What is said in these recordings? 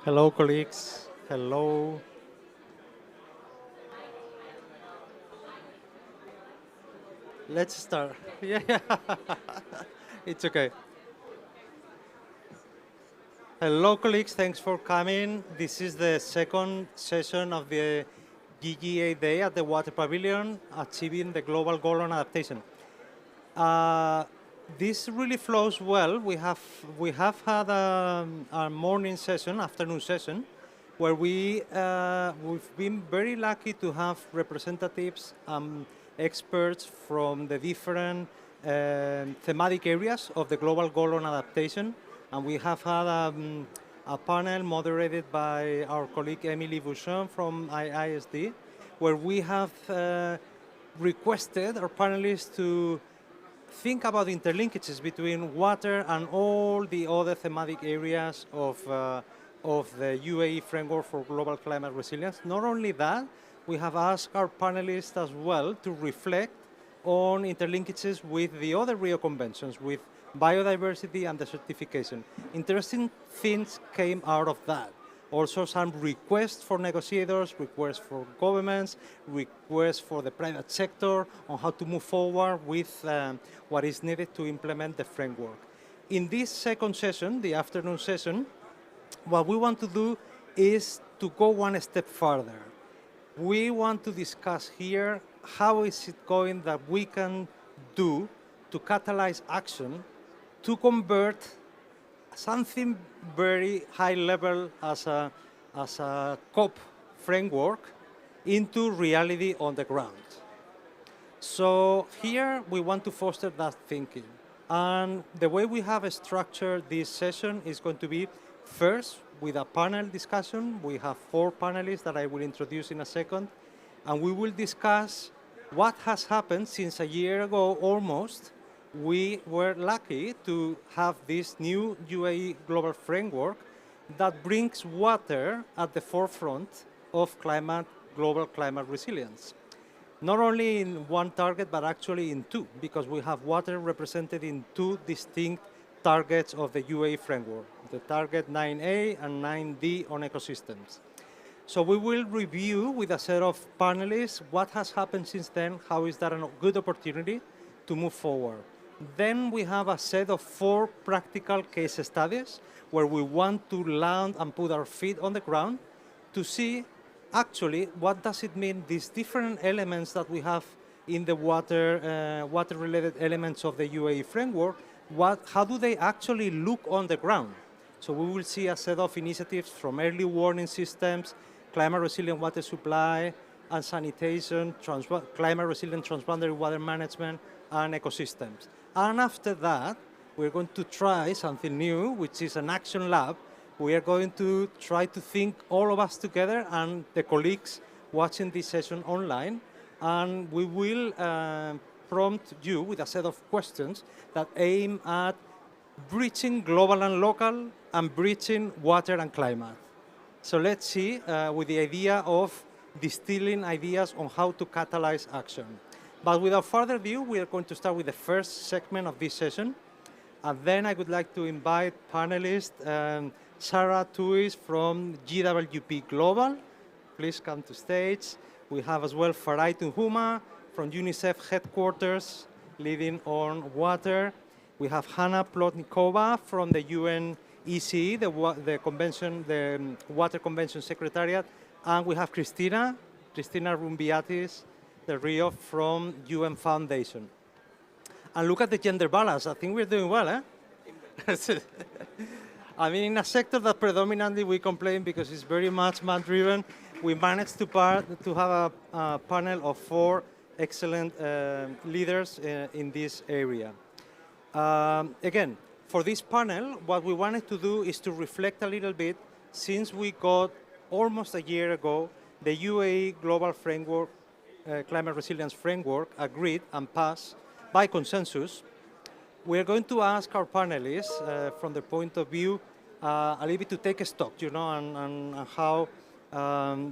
Hello, colleagues. Hello. Let's start. Yeah, it's okay. Hello, colleagues. Thanks for coming. This is the second session of the GGA Day at the Water Pavilion, achieving the global goal on adaptation. Uh, this really flows well. We have had a morning session, afternoon session, where we've been very lucky to have representatives, experts from the different thematic areas of the global goal on adaptation, and we have had a panel moderated by our colleague Emily Bouchon from IISD, where we have requested our panelists to think about interlinkages between water and all the other thematic areas of the UAE framework for global climate resilience. Not only that, we have asked our panelists as well to reflect on interlinkages with the other Rio conventions, with biodiversity and desertification. Interesting things came out of that. Also some requests for negotiators, requests for governments, requests for the private sector on how to move forward with what is needed to implement the framework. In this second session, the afternoon session, what we want to do is to go one step further. We want to discuss here how is it going that we can do to catalyze action to convert something very high level as a COP framework into reality on the ground. So here we want to foster that thinking. And the way we have structured this session is going to be first with a panel discussion. We have 4 panelists that I will introduce in a second. And we will discuss what has happened since a year ago almost. We were lucky to have this new UAE global framework that brings water at the forefront of global climate resilience. Not only in one target, but actually in 2, because we have water represented in 2 distinct targets of the UAE framework, the target 9A and 9D on ecosystems. So we will review with a set of panelists what has happened since then, how is that a good opportunity to move forward. Then we have a set of 4 practical case studies where we want to land and put our feet on the ground to see actually what does it mean, these different elements that we have in the water-related elements of the UAE framework, how do they actually look on the ground? So we will see a set of initiatives from early warning systems, climate resilient water supply and sanitation, climate resilient transboundary water management, and ecosystems. And after that, we're going to try something new, which is an action lab. We are going to try to think all of us together and the colleagues watching this session online, and we will prompt you with a set of questions that aim at bridging global and local and bridging water and climate. So let's see with the idea of distilling ideas on how to catalyze action. But without further ado, we are going to start with the first segment of this session. And then I would like to invite panelist Sarah Tuis from GWP Global. Please come to stage. We have as well Farai Tunhuma from UNICEF headquarters, leading on water. We have Hanna Plotnikova from the UNECE, the Water Convention Secretariat. And we have Christina Rumbiatis, the Rio from UN Foundation. And look at the gender balance. I think we're doing well, eh? I mean, in a sector that predominantly we complain because it's very much man-driven, we managed to have a panel of 4 excellent leaders in this area. Again, for this panel, what we wanted to do is to reflect a little bit, since we got almost a year ago the UAE Global Framework, Climate Resilience Framework agreed and passed by consensus. We are going to ask our panelists from the point of view a little bit to take a stock, and how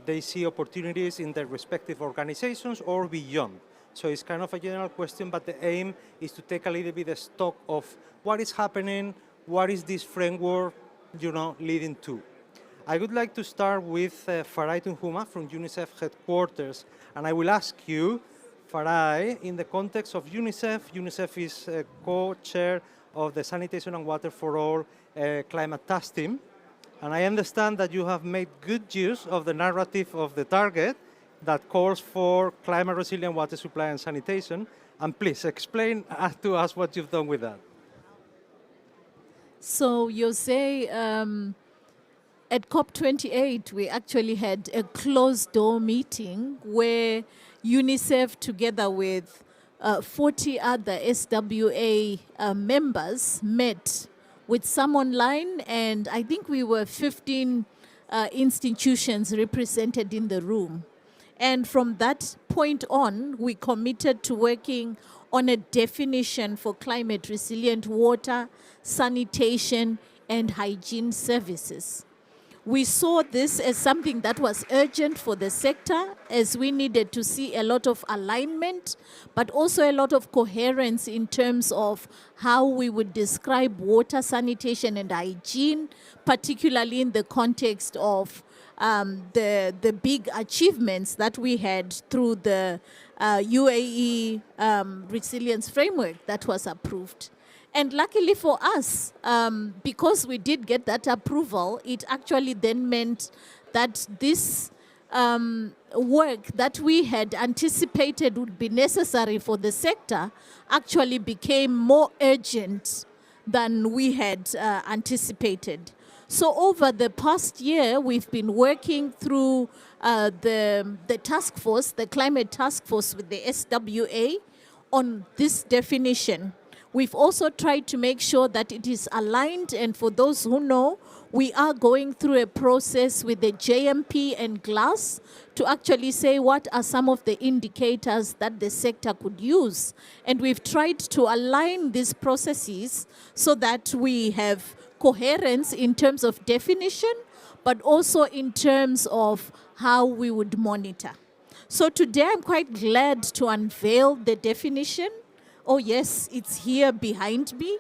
they see opportunities in their respective organizations or beyond. So it's kind of a general question, but the aim is to take a little bit of stock of what is happening, what is this framework, leading to. I would like to start with Farai Tunhuma from UNICEF headquarters. And I will ask you, Farai, in the context of UNICEF, UNICEF is co-chair of the Sanitation and Water for All Climate Task Team. And I understand that you have made good use of the narrative of the target that calls for climate resilient water supply and sanitation. And please explain to us what you've done with that. So, Jose, at COP28, we actually had a closed-door meeting where UNICEF, together with 40 other SWA members, met with some online, and I think we were 15 institutions represented in the room. And from that point on, we committed to working on a definition for climate resilient water, sanitation, and hygiene services. We saw this as something that was urgent for the sector, as we needed to see a lot of alignment, but also a lot of coherence in terms of how we would describe water, sanitation, and hygiene, particularly in the context of the big achievements that we had through the UAE resilience framework that was approved. And luckily for us, because we did get that approval, it actually then meant that this work that we had anticipated would be necessary for the sector actually became more urgent than we had anticipated. So over the past year, we've been working through the task force, the climate task force with the SWA on this definition. We've also tried to make sure that it is aligned, and for those who know, we are going through a process with the JMP and GLAS to actually say what are some of the indicators that the sector could use. And we've tried to align these processes so that we have coherence in terms of definition, but also in terms of how we would monitor. So today I'm quite glad to unveil the definition. Oh yes, it's here behind me.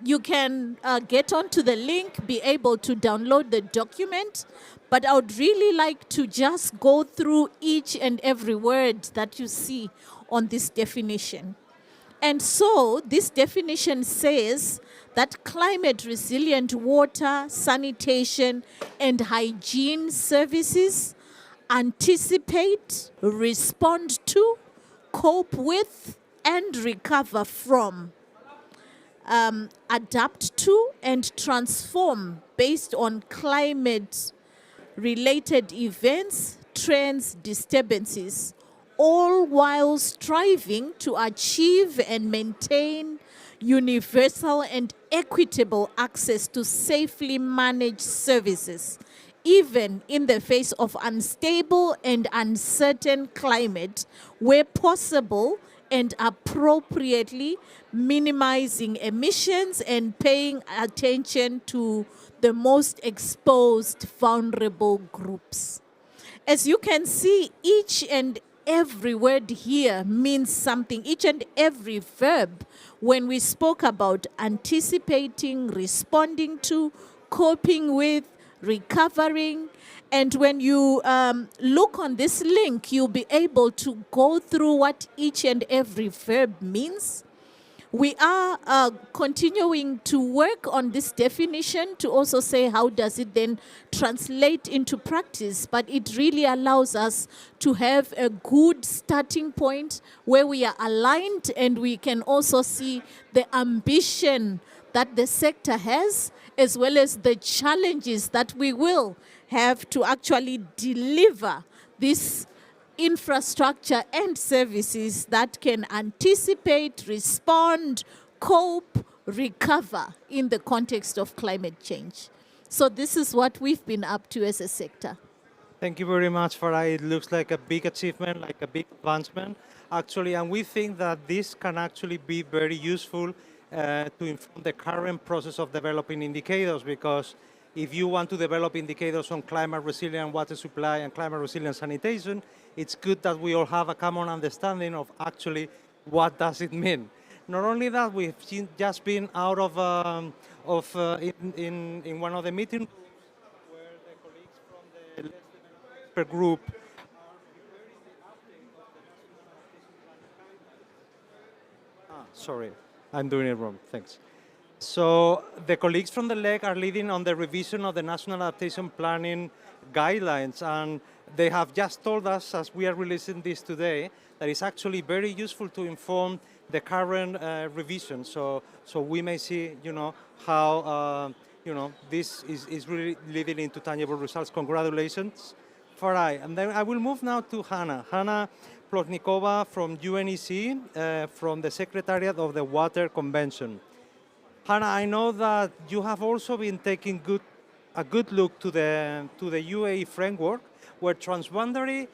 You can get onto the link, be able to download the document, but I would really like to just go through each and every word that you see on this definition. And so this definition says that climate resilient water, sanitation, and hygiene services anticipate, respond to, cope with, and recover from, adapt to, and transform based on climate-related events, trends, disturbances, all while striving to achieve and maintain universal and equitable access to safely managed services, even in the face of unstable and uncertain climate, where possible, and appropriately minimizing emissions and paying attention to the most exposed vulnerable groups. As you can see, each and every word here means something, each and every verb. When we spoke about anticipating, responding to, coping with, recovering, and when you look on this link, you'll be able to go through what each and every verb means. We are continuing to work on this definition to also say how does it then translate into practice, but it really allows us to have a good starting point where we are aligned and we can also see the ambition that the sector has, as well as the challenges that we will have to actually deliver this infrastructure and services that can anticipate, respond, cope, recover in the context of climate change. So this is what we've been up to as a sector. Thank you very much, Farah. It looks like a big achievement, like a big advancement, actually, and we think that this can actually be very useful to inform the current process of developing indicators, because if you want to develop indicators on climate resilient water supply and climate resilient sanitation, it's good that we all have a common understanding of actually what does it mean. Not only that, we've just been out of in one of the meetings per group. Sorry, I'm doing it wrong. Thanks. So the colleagues from the LEC are leading on the revision of the National Adaptation Planning guidelines, and they have just told us, as we are releasing this today, that it's actually very useful to inform the current revision. So we may see, how this is really leading into tangible results. Congratulations, Farai. And then I will move now to Hannah. Hannah Plotnikova from UNEC, from the Secretariat of the Water Convention. Hannah, I know that you have also been taking a good look to the UAE framework, where transboundary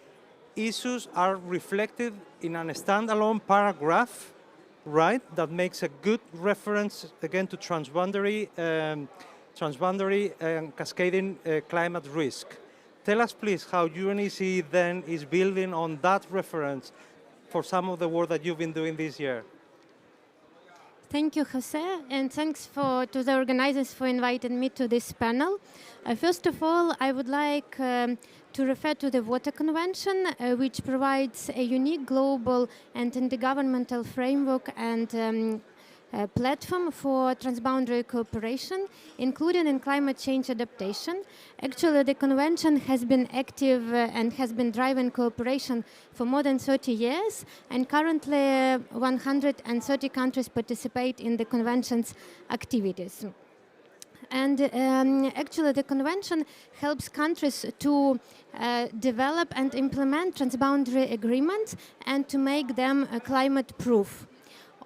issues are reflected in a standalone paragraph, right? That makes a good reference again to transboundary and cascading climate risk. Tell us, please, how UNEC then is building on that reference for some of the work that you've been doing this year. Thank you, Jose, and thanks to the organizers for inviting me to this panel. First of all, I would like to refer to the Water Convention, which provides a unique global and intergovernmental framework and platform for transboundary cooperation, including in climate change adaptation. Actually, the convention has been active and has been driving cooperation for more than 30 years, and currently 130 countries participate in the convention's activities. And actually, the convention helps countries to develop and implement transboundary agreements and to make them climate-proof.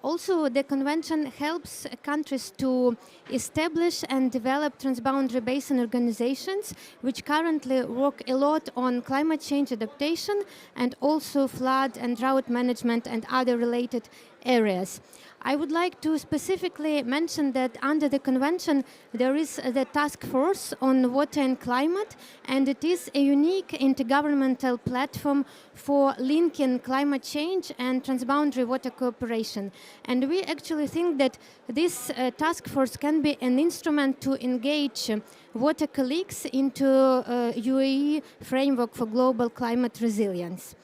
Also, the convention helps countries to establish and develop transboundary basin organizations, which currently work a lot on climate change adaptation and also flood and drought management and other related areas. I would like to specifically mention that under the convention there is the task force on water and climate, and it is a unique intergovernmental platform for linking climate change and transboundary water cooperation. And we actually think that this task force can be an instrument to engage water colleagues into UAE framework for global climate resilience.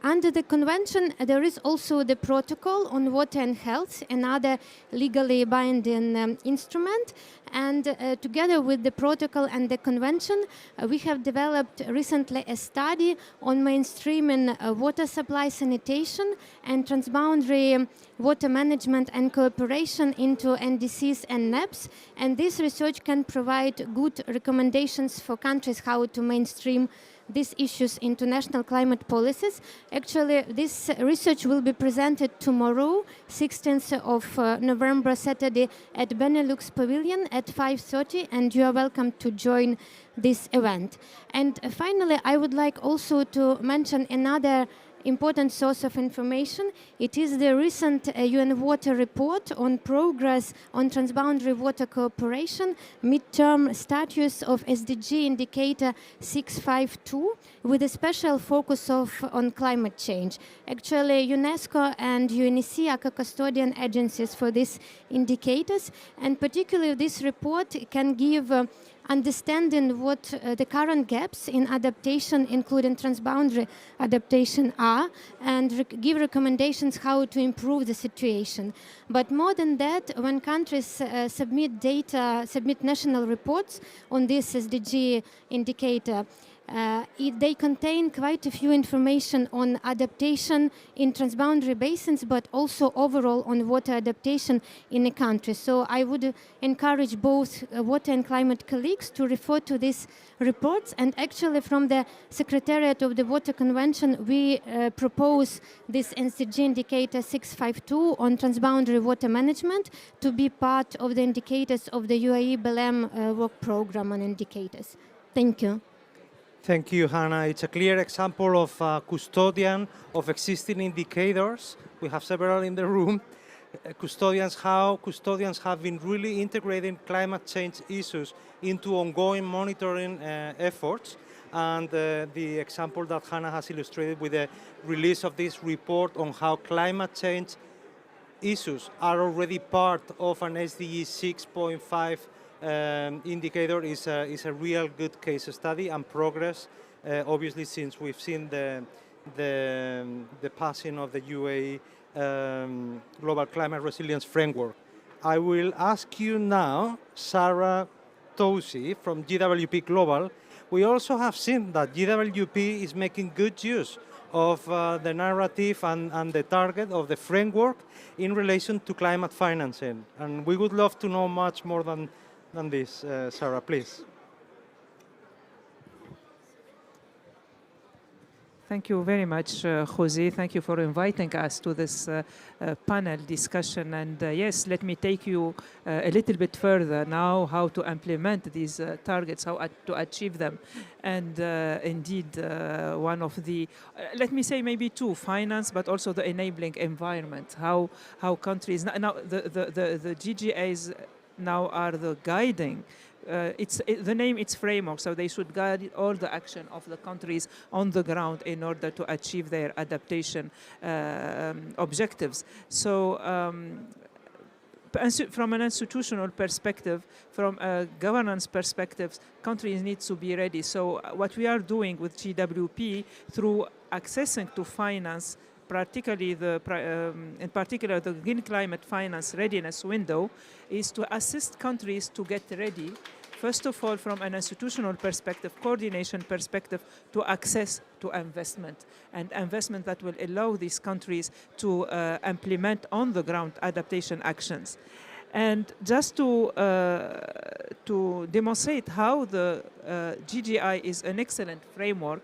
Under the convention, there is also the protocol on water and health, another legally binding instrument. And together with the protocol and the convention, we have developed recently a study on mainstreaming water supply sanitation and transboundary water management and cooperation into NDCs and NEPs. And this research can provide good recommendations for countries how to mainstream these issues into national climate policies. Actually, this research will be presented tomorrow, 16th of November, Saturday, at Benelux Pavilion at 5:30, and you are welcome to join this event. And finally, I would like also to mention another important source of information. It is the recent UN Water Report on progress on transboundary water cooperation, midterm status of SDG indicator 652, with a special focus on climate change. Actually, UNESCO and UNEC are co-custodian agencies for these indicators, and particularly this report can give understanding what the current gaps in adaptation, including transboundary adaptation, are, and give recommendations how to improve the situation. But more than that, when countries submit national reports on this SDG indicator, they contain quite a few information on adaptation in transboundary basins, but also overall on water adaptation in a country. So I would encourage both water and climate colleagues to refer to these reports. And actually from the Secretariat of the Water Convention, we propose this SDG indicator 652 on transboundary water management to be part of the indicators of the UAE BLM work program on indicators. Thank you. Thank you, Hannah. It's a clear example of custodian of existing indicators. We have several in the room. How custodians have been really integrating climate change issues into ongoing monitoring efforts. And the example that Hannah has illustrated with the release of this report on how climate change issues are already part of an SDG 6.5 indicator is a real good case study and progress. Obviously, since we've seen the passing of the UAE Global Climate Resilience Framework. I will ask you now, Sarah Tosi from GWP Global. We also have seen that GWP is making good use of the narrative and the target of the framework in relation to climate financing. And we would love to know much more than this. Sarah, please. Thank you very much, Jose. Thank you for inviting us to this panel discussion. And yes, let me take you a little bit further now how to implement these targets, how to achieve them. And indeed, one of the, let me say maybe two, finance, but also the enabling environment, how countries, now the GGAs now are the guiding the name, it's framework, so they should guide all the action of the countries on the ground in order to achieve their adaptation objectives. So from an institutional perspective, from a governance perspective, countries need to be ready. So what we are doing with GWP through accessing to finance, particularly in particular the Green Climate Finance Readiness Window, is to assist countries to get ready, first of all, from an institutional perspective, coordination perspective, to access to investment, and investment that will allow these countries to implement on-the-ground adaptation actions. And just to demonstrate how the GGI is an excellent framework,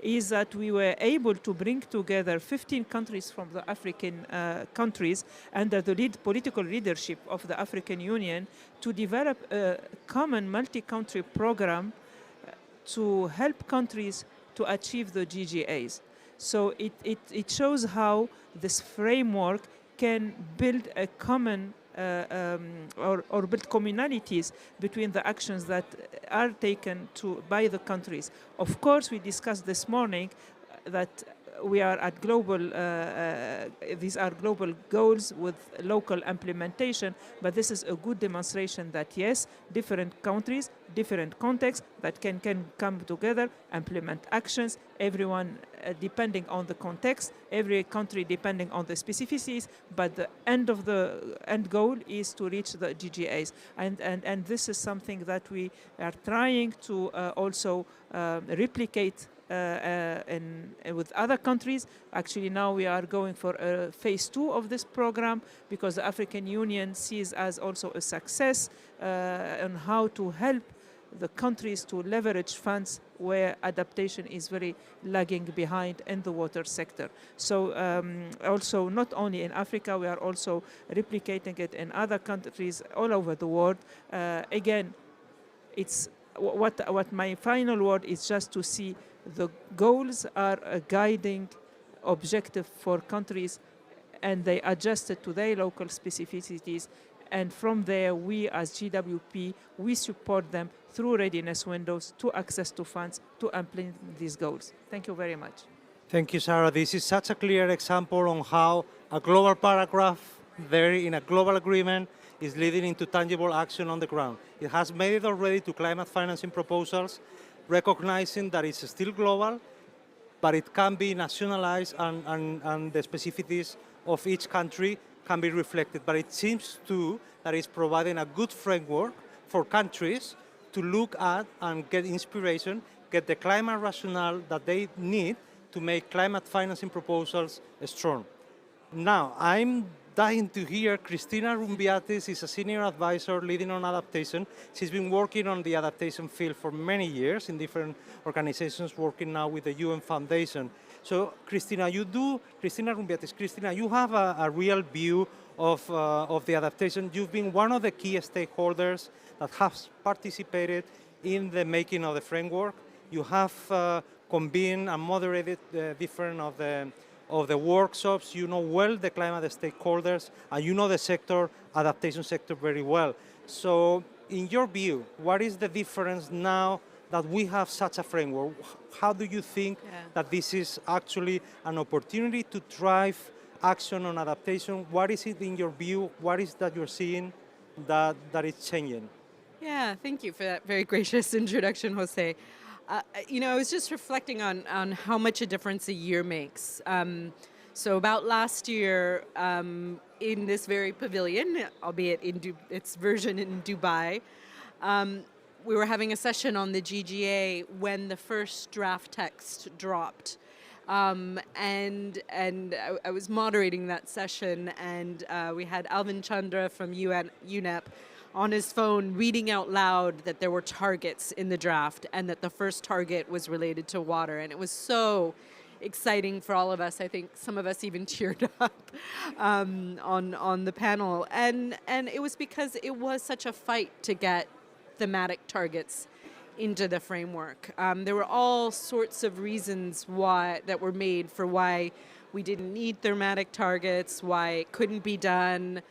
is that we were able to bring together 15 countries from the African countries under the political leadership of the African Union to develop a common multi-country program to help countries to achieve the GGAs. So it shows how this framework can build a common or build communalities between the actions that are taken by the countries. Of course, we discussed this morning that we are at global, these are global goals with local implementation, but this is a good demonstration that yes, different countries, different contexts that can come together, implement actions, everyone depending on the context, every country depending on the specificities, but the end goal is to reach the GGAs. And this is something that we are trying to also replicate with other countries. Actually, now we are going for phase 2 of this program because the African Union sees as also a success on how to help the countries to leverage funds where adaptation is very lagging behind in the water sector. So also not only in Africa, we are also replicating it in other countries all over the world. Again, it's what my final word is just to see the goals are a guiding objective for countries and they adjust it to their local specificities. And from there, we as GWP, we support them through readiness windows to access to funds to implement these goals. Thank you very much. Thank you, Sarah. This is such a clear example on how a global paragraph there in a global agreement is leading into tangible action on the ground. It has made it already to climate financing proposals, recognizing that it's still global, but it can be nationalized and the specificities of each country can be reflected. But it seems too that it's providing a good framework for countries to look at and get inspiration, get the climate rationale that they need to make climate financing proposals strong. Now, I'm dying to hear Cristina Rumbiatis is a senior advisor leading on adaptation. She's been working on the adaptation field for many years in different organizations, working now with the UN Foundation. So, Cristina Rumbiatis, Cristina, you have a real view of the adaptation. You've been one of the key stakeholders that has participated in the making of the framework. You have convened and moderated different of the workshops. You know well the climate stakeholders, and you know the sector, adaptation sector very well. So in your view, what is the difference now that we have such a framework? How do you think that this is actually an opportunity to drive action on adaptation? What is it in your view? What is that you're seeing that is changing? Yeah, thank you for that very gracious introduction, Jose. I was just reflecting on how much a difference a year makes. So about last year, in this very pavilion, albeit in its version in Dubai, um, we were having a session on the GGA when the first draft text dropped. And I was moderating that session, and we had Alvin Chandra from UNEP on his phone reading out loud that there were targets in the draft and that the first target was related to water. And it was so exciting for all of us. I think some of us even teared up on the panel. And it was because it was such a fight to get thematic targets into the framework. There were all sorts of reasons that were made for why we didn't need thematic targets, why it couldn't be done.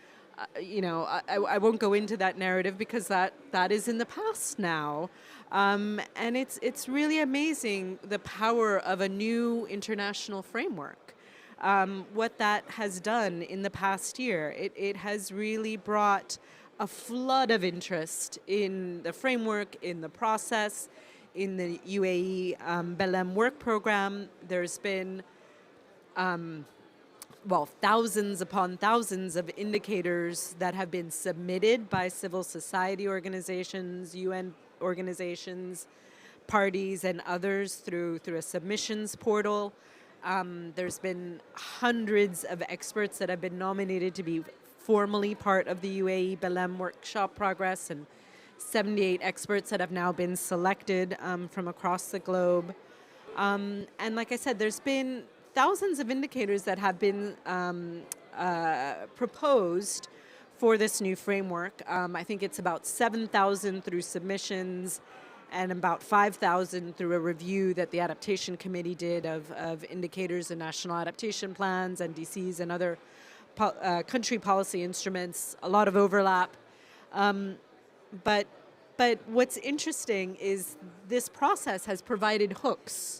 I won't go into that narrative because that is in the past now. And it's really amazing the power of a new international framework. What that has done in the past year, it has really brought a flood of interest in the framework, in the process, in the UAE Belém work program. There's been thousands upon thousands of indicators that have been submitted by civil society organizations, UN organizations, parties, and others through a submissions portal. There's been hundreds of experts that have been nominated to be formally part of the UAE Belém workshop progress, and 78 experts that have now been selected from across the globe. And like I said, there's been thousands of indicators that have been proposed for this new framework. I think it's about 7,000 through submissions and about 5,000 through a review that the Adaptation Committee did of indicators and national adaptation plans, NDCs, and other country policy instruments. A lot of overlap. But what's interesting is this process has provided hooks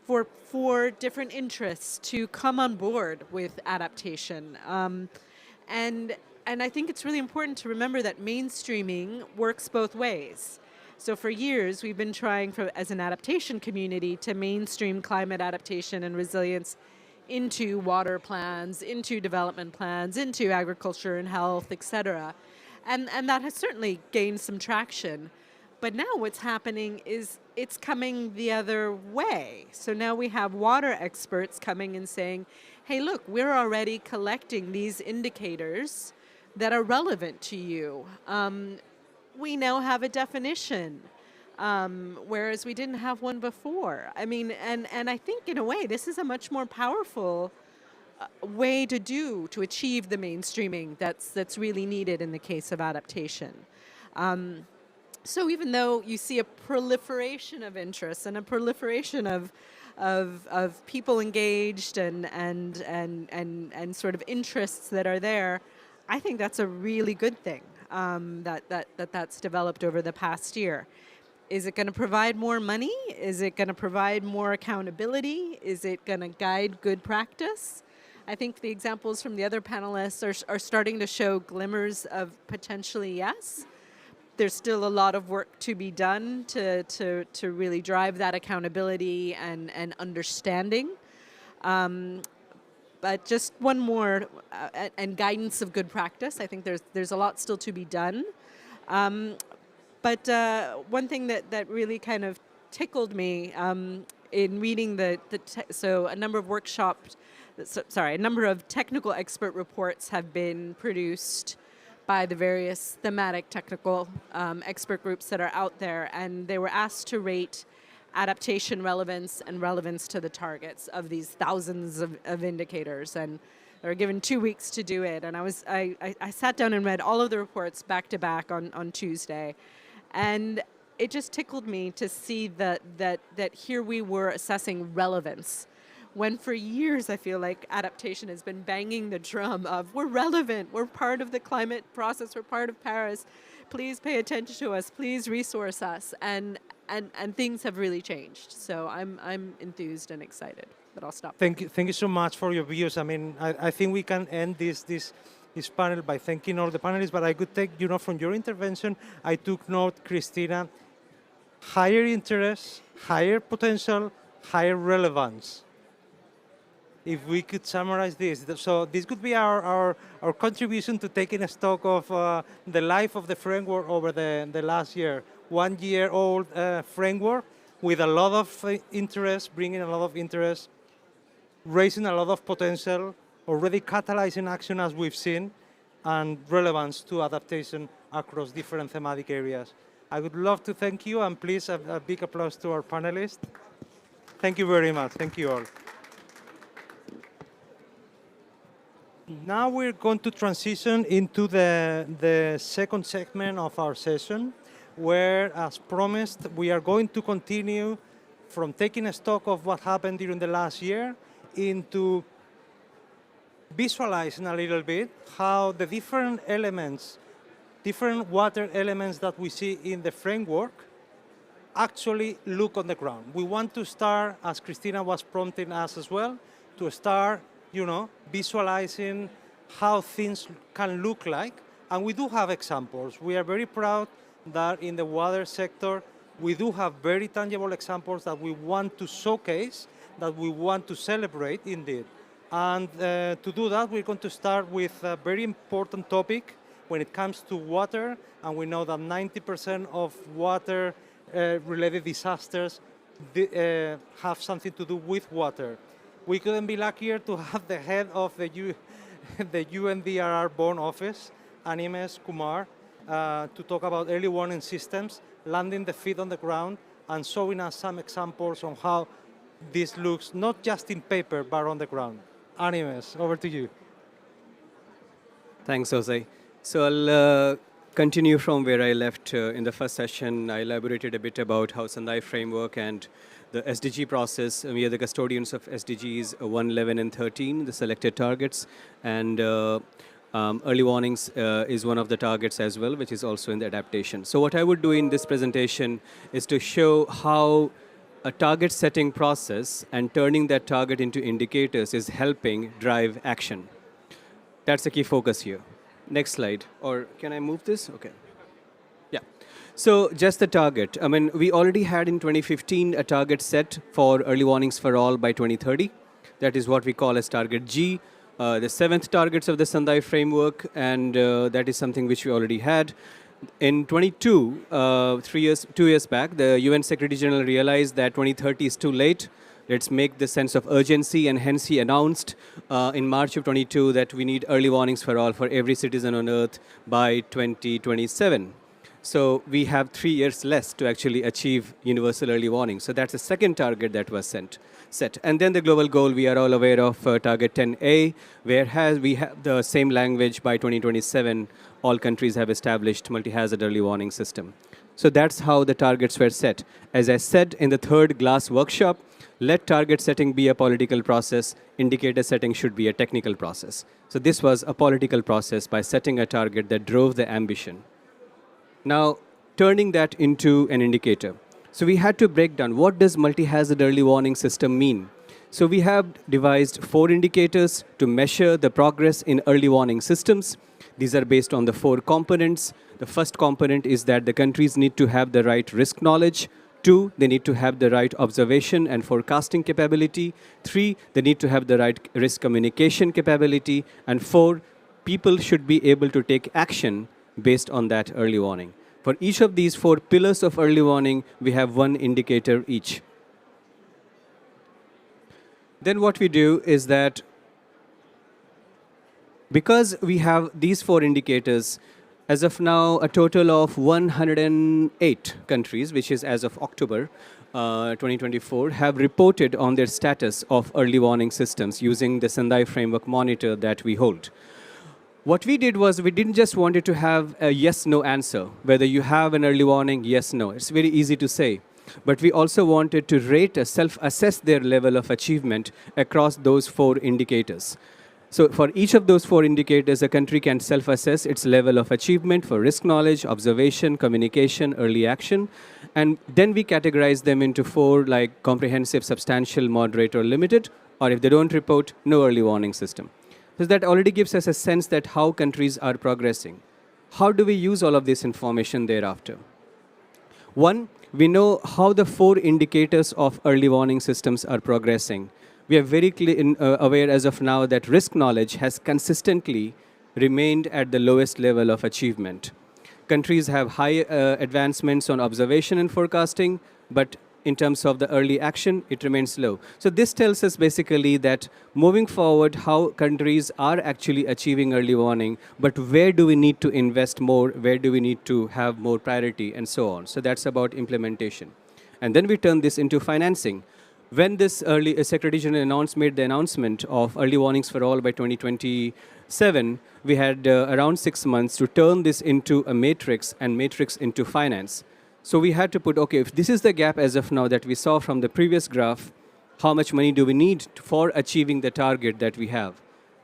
for different interests to come on board with adaptation. And I think it's really important to remember that mainstreaming works both ways. So for years, we've been trying as an adaptation community to mainstream climate adaptation and resilience into water plans, into development plans, into agriculture and health, et cetera. And that has certainly gained some traction. But now what's happening is it's coming the other way. So now we have water experts coming and saying, hey, look, we're already collecting these indicators that are relevant to you. We now have a definition, whereas we didn't have one before. I mean, and I think in a way, this is a much more powerful way to achieve the mainstreaming that's really needed in the case of adaptation. So even though you see a proliferation of interests and a proliferation of people engaged and sort of interests that are there, I think that's a really good thing that's developed over the past year. Is it going to provide more money? Is it going to provide more accountability? Is it going to guide good practice? I think the examples from the other panelists are starting to show glimmers of potentially yes. There's still a lot of work to be done to really drive that accountability and understanding. But just one more, and guidance of good practice. I think there's a lot still to be done. But one thing that really kind of tickled me in reading a number of technical expert reports have been produced by the various thematic technical expert groups that are out there, and they were asked to rate adaptation relevance and relevance to the targets of these thousands of indicators, and they were given 2 weeks to do it. And I sat down and read all of the reports back to back on Tuesday, and it just tickled me to see that here we were assessing relevance, when for years I feel like adaptation has been banging the drum of we're relevant, we're part of the climate process, we're part of Paris, please pay attention to us, please resource us, and things have really changed. So I'm enthused and excited, but I'll stop. Thank you so much for your views. I mean, I think we can end this this panel by thanking all the panelists, but I could take, from your intervention, I took note, Christina, higher interest, higher potential, higher relevance. If we could summarize this. So this could be our contribution to taking a stock of the life of the framework over the last year. 1 year old framework with a lot of interest, bringing a lot of interest, raising a lot of potential, already catalyzing action as we've seen, and relevance to adaptation across different thematic areas. I would love to thank you, and please a big applause to our panelists. Thank you very much. Thank you all. Now we're going to transition into the second segment of our session, where, as promised, we are going to continue from taking a stock of what happened during the last year into visualizing a little bit how the different elements, different water elements that we see in the framework actually look on the ground. We want to start, as Christina was prompting us as well, to start visualizing how things can look like. And we do have examples. We are very proud that in the water sector, we do have very tangible examples that we want to showcase, that we want to celebrate indeed. And to do that, we're going to start with a very important topic when it comes to water. And we know that 90% of water-related disasters have something to do with water. We couldn't be luckier to have the head of the UNDRR Born Office, Animesh Kumar, to talk about early warning systems, landing the feet on the ground, and showing us some examples on how this looks, not just in paper, but on the ground. Animesh, over to you. Thanks, Jose. So I'll continue from where I left in the first session. I elaborated a bit about how Sendai framework and the SDG process. We are the custodians of SDGs 1, 11, and 13, the selected targets. And early warnings is one of the targets as well, which is also in the adaptation. So what I would do in this presentation is to show how a target setting process and turning that target into indicators is helping drive action. That's the key focus here. Next slide. Or can I move this? Okay. Yeah. So just the target. I mean, we already had in 2015 a target set for early warnings for all by 2030. That is what we call as target G. The 7th targets of the Sendai framework, and that is something which we already had. In 2 years back, the UN Secretary General realized that 2030 is too late. Let's make the sense of urgency, and hence he announced in March of 22 that we need early warnings for all for every citizen on Earth by 2027. So we have 3 years less to actually achieve universal early warning. So that's the second target that was set. And then the global goal, we are all aware of target 10A, where we have the same language by 2027. All countries have established multi-hazard early warning system. So that's how the targets were set. As I said in the third GLASS workshop, let target setting be a political process, indicator setting should be a technical process. So this was a political process by setting a target that drove the ambition. Now, turning that into an indicator. So we had to break down what does multi-hazard early warning system mean. So we have devised 4 indicators to measure the progress in early warning systems. These are based on the 4 components. The first component is that the countries need to have the right risk knowledge. 2, they need to have the right observation and forecasting capability. 3, they need to have the right risk communication capability. And 4, people should be able to take action based on that early warning. For each of these 4 pillars of early warning, we have 1 indicator each. Then what we do is that because we have these 4 indicators, as of now, a total of 108 countries, which is as of October 2024, have reported on their status of early warning systems using the Sendai Framework Monitor that we hold. What we did was we didn't just want it to have a yes-no answer, whether you have an early warning, yes, no. It's very easy to say. But we also wanted to rate, self-assess their level of achievement across those 4 indicators. So for each of those 4 indicators, a country can self-assess its level of achievement for risk knowledge, observation, communication, early action. And then we categorize them into 4, like comprehensive, substantial, moderate, or limited. Or if they don't report, no early warning system. So that already gives us a sense that how countries are progressing. How do we use all of this information thereafter? One, we know how the 4 indicators of early warning systems are progressing. We are very aware as of now that risk knowledge has consistently remained at the lowest level of achievement. Countries have high advancements on observation and forecasting, but in terms of the early action, it remains low. So this tells us basically that moving forward, how countries are actually achieving early warning, but where do we need to invest more, where do we need to have more priority, and so on. So that's about implementation. And then we turn this into financing. When this early Secretary General made the announcement of early warnings for all by 2027, we had around 6 months to turn this into a matrix and matrix into finance. So we had to put, okay, if this is the gap as of now that we saw from the previous graph, how much money do we need for achieving the target that we have?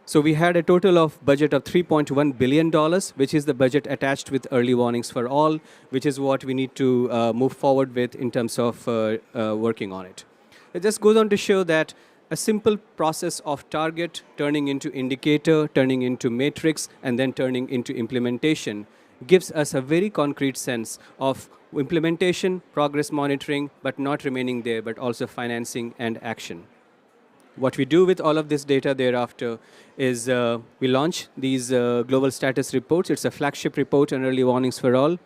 So we had a total of budget of $3.1 billion, which is the budget attached with early warnings for all, which is what we need to move forward with in terms of working on it. It just goes on to show that a simple process of target turning into indicator, turning into matrix, and then turning into implementation gives us a very concrete sense of implementation, progress monitoring, but not remaining there, but also financing and action. What we do with all of this data thereafter is we launch these global status reports. It's a flagship report on early warnings for all.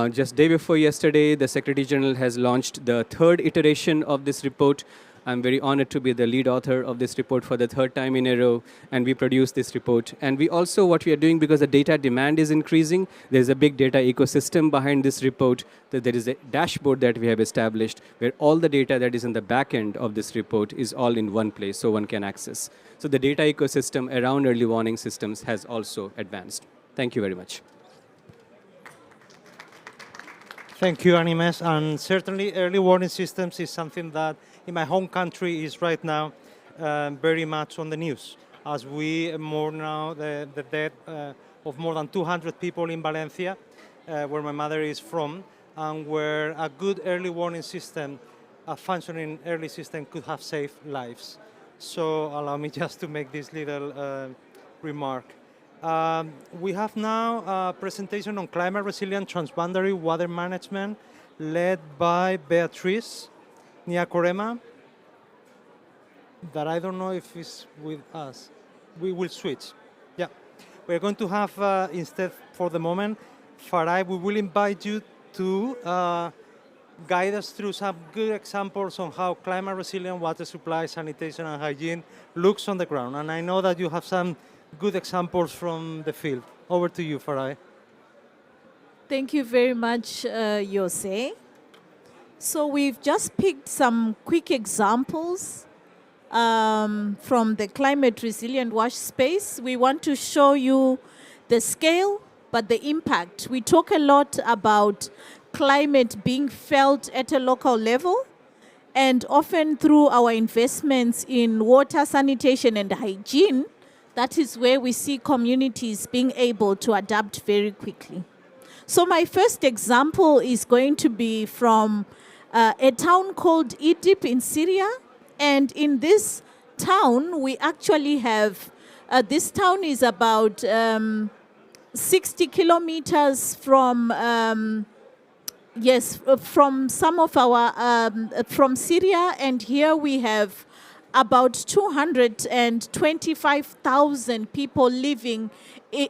Just day before yesterday, the Secretary General has launched the 3rd iteration of this report. I'm very honored to be the lead author of this report for the 3rd time in a row, and we produce this report. And we also, what we are doing, because the data demand is increasing, there's a big data ecosystem behind this report, that there is a dashboard that we have established where all the data that is in the back end of this report is all in one place, so one can access. So the data ecosystem around early warning systems has also advanced. Thank you very much. Thank you, Animes. And certainly early warning systems is something that in my home country is right now very much on the news, as we mourn now the death of more than 200 people in Valencia, where my mother is from, and where a good early warning system, a functioning early system could have saved lives. So allow me just to make this little remark. We have now a presentation on climate resilient transboundary water management led by Beatriz Niakorema, that I don't know if is with us. We will switch. Yeah. We're going to have, instead for the moment, Farai, we will invite you to guide us through some good examples on how climate resilient water supply, sanitation, and hygiene looks on the ground. And I know that you have some good examples from the field. Over to you, Farai. Thank you very much, Jose. So we've just picked some quick examples from the climate resilient wash space. We want to show you the scale, but the impact. We talk a lot about climate being felt at a local level, and often through our investments in water, sanitation, and hygiene, that is where we see communities being able to adapt very quickly. So my first example is going to be from a town called Idlib in Syria. And in this town, we actually have, this town is about 60 kilometers from, from some of our, from Syria. And here we have about 225,000 people living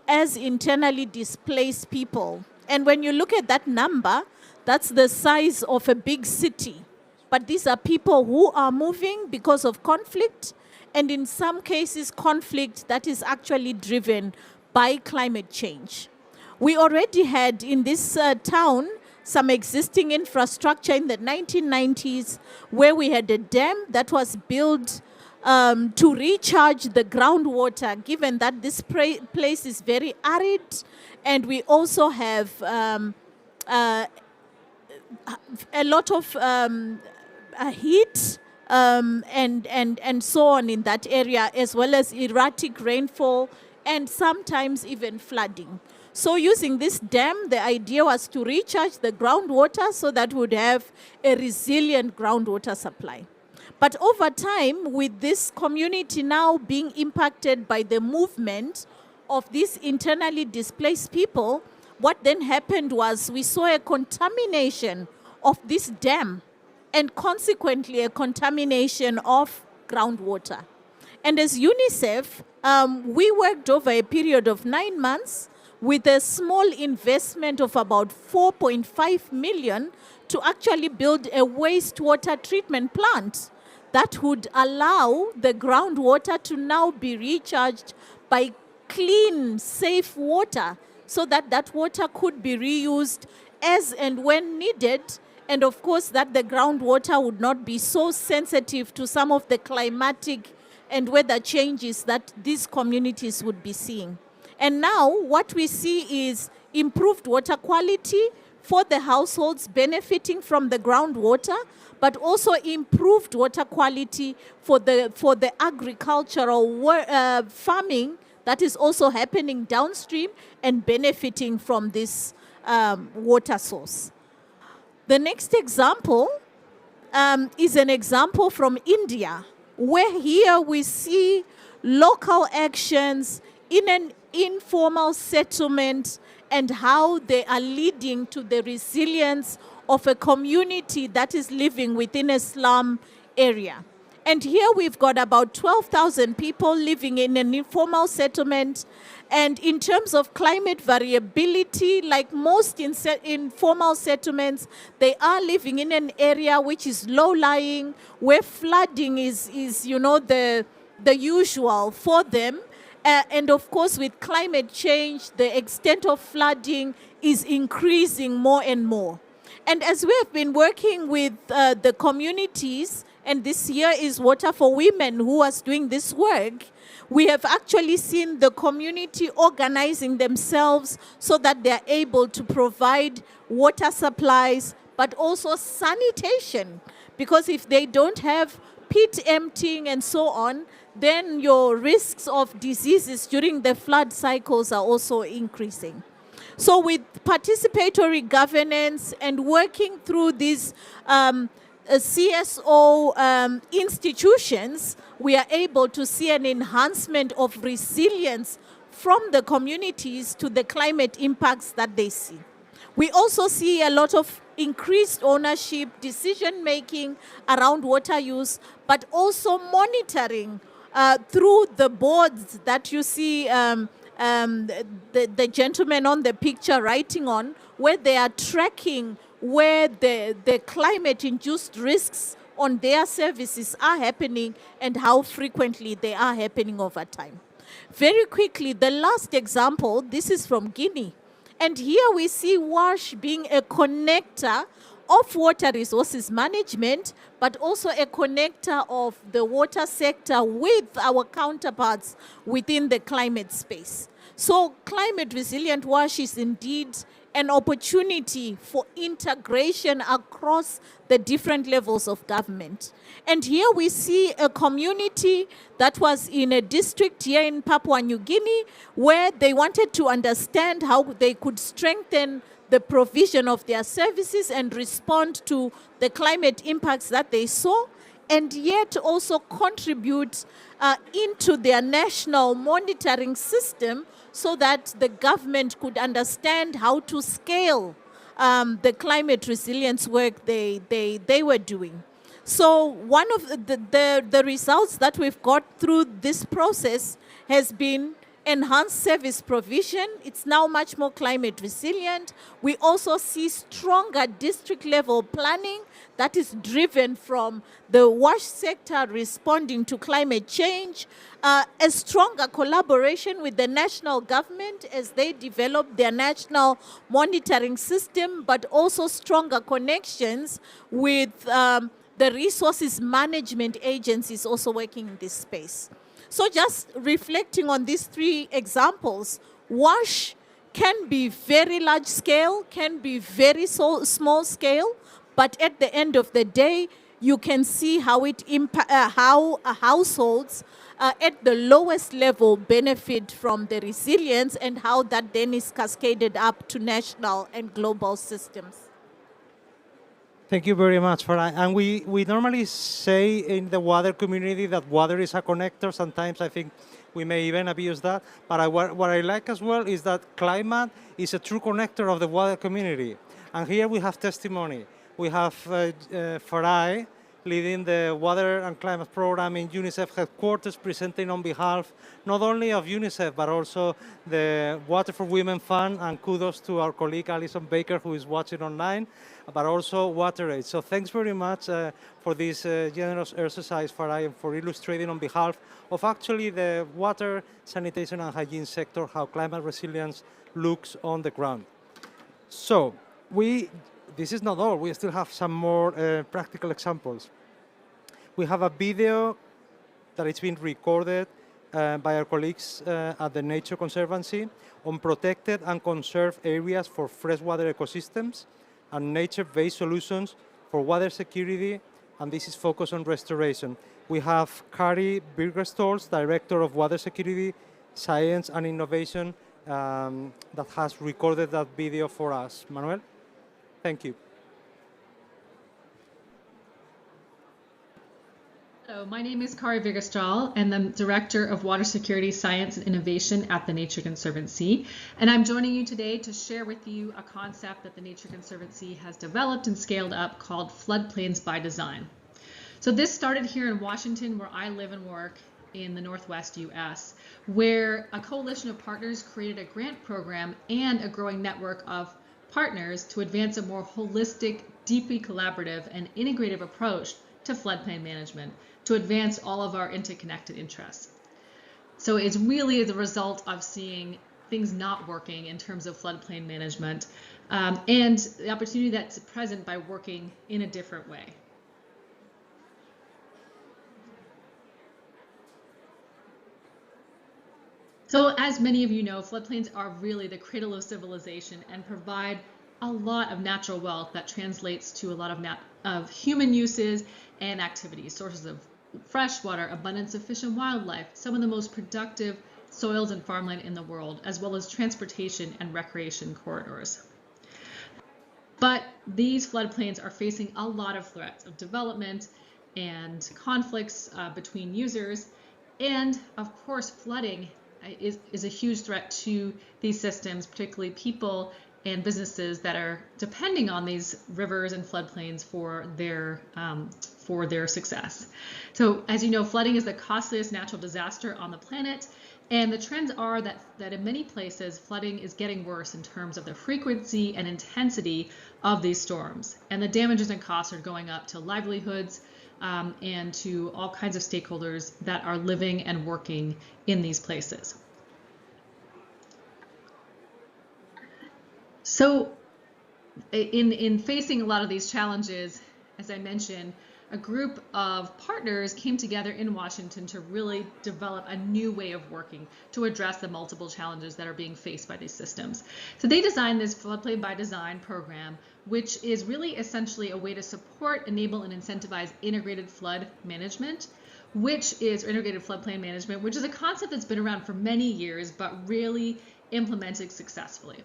as internally displaced people. And when you look at that number, that's the size of a big city. But these are people who are moving because of conflict, and in some cases, conflict that is actually driven by climate change. We already had in this town some existing infrastructure in the 1990s, where we had a dam that was built to recharge the groundwater, given that this place is very arid, and we also have a lot of heat and so on in that area, as well as erratic rainfall and sometimes even flooding. So using this dam, the idea was to recharge the groundwater so that we would have a resilient groundwater supply. But over time, with this community now being impacted by the movement of these internally displaced people, what then happened was we saw a contamination of this dam and consequently a contamination of groundwater. And as UNICEF, we worked over a period of 9 months with a small investment of about 4.5 million to actually build a wastewater treatment plant that would allow the groundwater to now be recharged by clean, safe water so that that water could be reused as and when needed. And of course, that the groundwater would not be so sensitive to some of the climatic and weather changes that these communities would be seeing. And now what we see is improved water quality for the households benefiting from the groundwater, but also improved water quality for the agricultural farming that is also happening downstream and benefiting from this water source. The next example is an example from India, where here we see local actions in an informal settlement and how they are leading to the resilience of a community that is living within a slum area. And here we've got about 12,000 people living in an informal settlement. And in terms of climate variability, like most informal settlements, they are living in an area which is low-lying, where flooding is the usual for them. And of course, with climate change, the extent of flooding is increasing more and more. And as we have been working with the communities, and this year is Water for Women who was doing this work, we have actually seen the community organizing themselves so that they are able to provide water supplies, but also sanitation. Because if they don't have pit emptying and so on, then your risks of diseases during the flood cycles are also increasing. So with participatory governance and working through these CSO institutions, we are able to see an enhancement of resilience from the communities to the climate impacts that they see. We also see a lot of increased ownership, decision-making around water use, but also monitoring through the boards that you see the gentleman on the picture writing on, where they are tracking where the climate-induced risks on their services are happening and how frequently they are happening over time. Very quickly, the last example, this is from Guinea. And here we see WASH being a connector of water resources management, but also a connector of the water sector with our counterparts within the climate space. So climate resilient WASH is indeed an opportunity for integration across the different levels of government. And here we see a community that was in a district here in Papua New Guinea where they wanted to understand how they could strengthen the provision of their services and respond to the climate impacts that they saw, and yet also contribute into their national monitoring system so that the government could understand how to scale the climate resilience work they were doing. So one of the results that we've got through this process has been enhanced service provision. It's now much more climate resilient. We also see stronger district level planning that is driven from the WASH sector responding to climate change, a stronger collaboration with the national government as they develop their national monitoring system, but also stronger connections with the resources management agencies also working in this space. So just reflecting on these three examples, WASH can be very large scale, can be very small scale, but at the end of the day, you can see how how households at the lowest level benefit from the resilience and how that then is cascaded up to national and global systems. Thank you very much for that. And we normally say in the water community that water is a connector. Sometimes I think we may even abuse that. But what I like as well is that climate is a true connector of the water community. And here we have testimony. We have Farai leading the Water and Climate Program in UNICEF headquarters, presenting on behalf not only of UNICEF, but also the Water for Women Fund, and kudos to our colleague Alison Baker, who is watching online, but also WaterAid. So thanks very much for this generous exercise, Farai, and for illustrating on behalf of actually the water, sanitation, and hygiene sector, how climate resilience looks on the ground. So this is not all. We still have some more practical examples. We have a video that is being recorded by our colleagues at the Nature Conservancy on protected and conserved areas for freshwater ecosystems and nature-based solutions for water security, and this is focused on restoration. We have Kari Birgerstolz, Director of Water Security, Science and Innovation, that has recorded that video for us. Manuel, thank you. Hello, my name is Kari Vigastral, and I'm Director of Water Security, Science and Innovation at the Nature Conservancy. And I'm joining you today to share with you a concept that the Nature Conservancy has developed and scaled up called floodplains by design. So this started here in Washington, where I live and work in the Northwest US, where a coalition of partners created a grant program and a growing network of partners to advance a more holistic, deeply collaborative, and integrative approach to floodplain management to advance all of our interconnected interests. So it's really the result of seeing things not working in terms of floodplain management and the opportunity that's present by working in a different way. So as many of you know, floodplains are really the cradle of civilization and provide a lot of natural wealth that translates to a lot of human uses and activities, sources of fresh water, abundance of fish and wildlife, some of the most productive soils and farmland in the world, as well as transportation and recreation corridors. But these floodplains are facing a lot of threats of development and conflicts between users, and of course flooding is a huge threat to these systems, particularly people and businesses that are depending on these rivers and floodplains for their success. So as you know, flooding is the costliest natural disaster on the planet, and the trends are that in many places flooding is getting worse in terms of the frequency and intensity of these storms, and the damages and costs are going up to livelihoods and to all kinds of stakeholders that are living and working in these places. So in facing a lot of these challenges, as I mentioned, a group of partners came together in Washington to really develop a new way of working to address the multiple challenges that are being faced by these systems. So they designed this Floodplain by Design program, which is really essentially a way to support, enable, and incentivize integrated flood management, which is integrated floodplain management, which is a concept that's been around for many years, but really implemented successfully.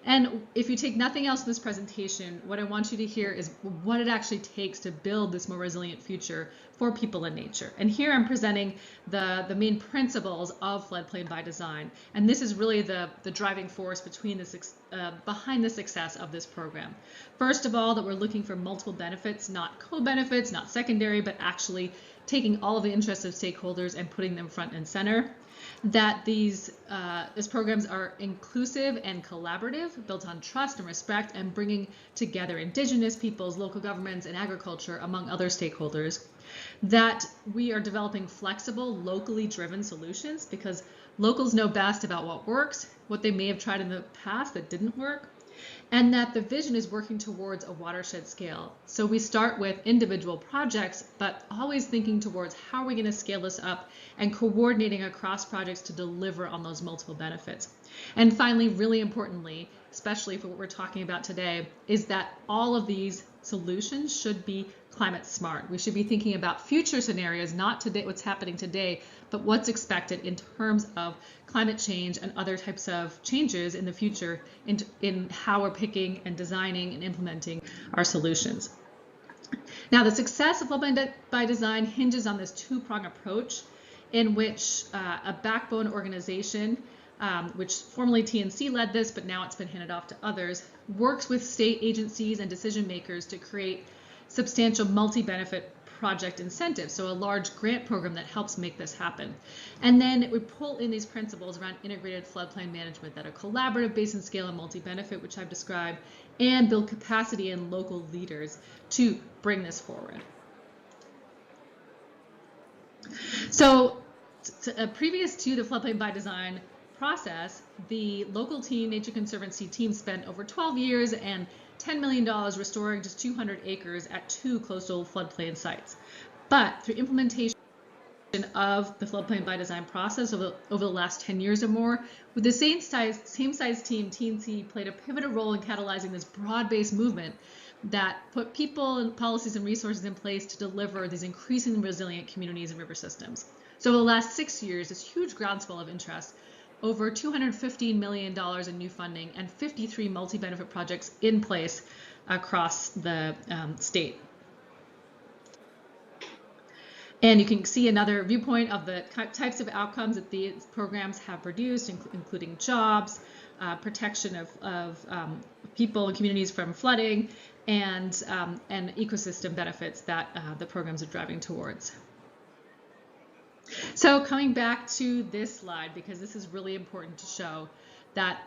And if you take nothing else in this presentation, what I want you to hear is what it actually takes to build this more resilient future for people and nature. And here I'm presenting the main principles of Floodplain by Design. And this is really the driving force behind the success of this program. First of all, that we're looking for multiple benefits, not co-benefits, not secondary, but actually taking all of the interests of stakeholders and putting them front and center. That these programs are inclusive and collaborative, built on trust and respect, and bringing together indigenous peoples, local governments, and agriculture, among other stakeholders. That we are developing flexible, locally driven solutions because locals know best about what works, what they may have tried in the past that didn't work, and that the vision is working towards a watershed scale. So we start with individual projects, but always thinking towards how are we going to scale this up and coordinating across projects to deliver on those multiple benefits. And finally, really importantly, especially for what we're talking about today, is that all of these solutions should be climate smart. We should be thinking about future scenarios, not today, what's happening today, but what's expected in terms of climate change and other types of changes in the future in how we're picking and designing and implementing our solutions. Now, the success of floodplain by design hinges on this two-prong approach in which a backbone organization, which formerly TNC led this, but now it's been handed off to others, works with state agencies and decision makers to create substantial multi-benefit project incentives, so a large grant program that helps make this happen. And then we pull in these principles around integrated floodplain management that are collaborative, based in scale, and multi-benefit, which I've described, and build capacity in local leaders to bring this forward. So previous to the floodplain by design process, the local team, Nature Conservancy team, spent over 12 years and $10 million restoring just 200 acres at 2 coastal floodplain sites. But through implementation of the floodplain by design process over the last 10 years or more, with the same size team, TNC played a pivotal role in catalyzing this broad-based movement that put people and policies and resources in place to deliver these increasingly resilient communities and river systems. So over the last 6 years, this huge groundswell of interest, over $215 million in new funding, and 53 multi-benefit projects in place across the state. And you can see another viewpoint of the types of outcomes that these programs have produced, including jobs, protection of people and communities from flooding, and ecosystem benefits that the programs are driving towards. So coming back to this slide, because this is really important to show that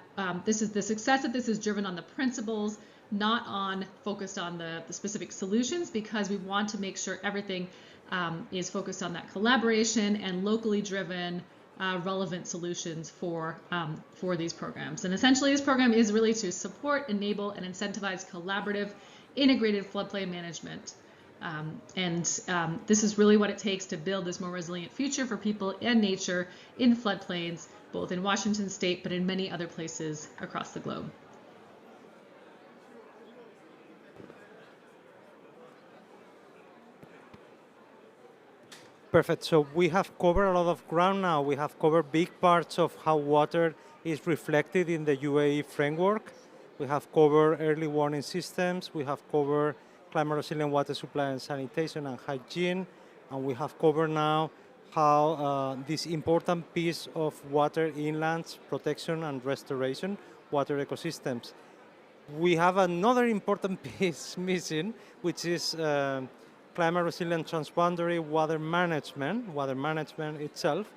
this is the success of this is driven on the principles, not on focused on the specific solutions, because we want to make sure everything is focused on that collaboration and locally driven relevant solutions for these programs. And essentially this program is really to support, enable, and incentivize collaborative, integrated floodplain management. This is really what it takes to build this more resilient future for people and nature in floodplains, both in Washington state, but in many other places across the globe. Perfect. So we have covered a lot of ground now. We have covered big parts of how water is reflected in the UAE framework. We have covered early warning systems. We have covered climate resilient water supply and sanitation and hygiene. And we have covered now how this important piece of water inlands protection and restoration, water ecosystems. We have another important piece missing, which is climate resilient transboundary water management itself.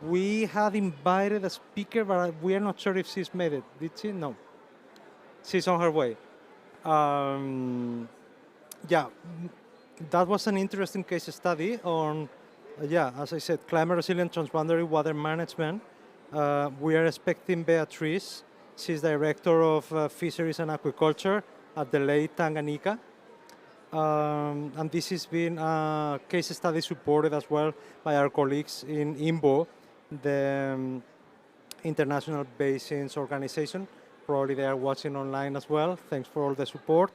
We had invited a speaker, but we are not sure if she's made it. Did she? No. She's on her way. Yeah, that was an interesting case study on, as I said, climate resilient transboundary water management. We are expecting Beatrice. She's director of fisheries and aquaculture at the Lake Tanganyika. And this has been a case study supported as well by our colleagues in IMBO, the International Basins Organization. Probably they are watching online as well. Thanks for all the support.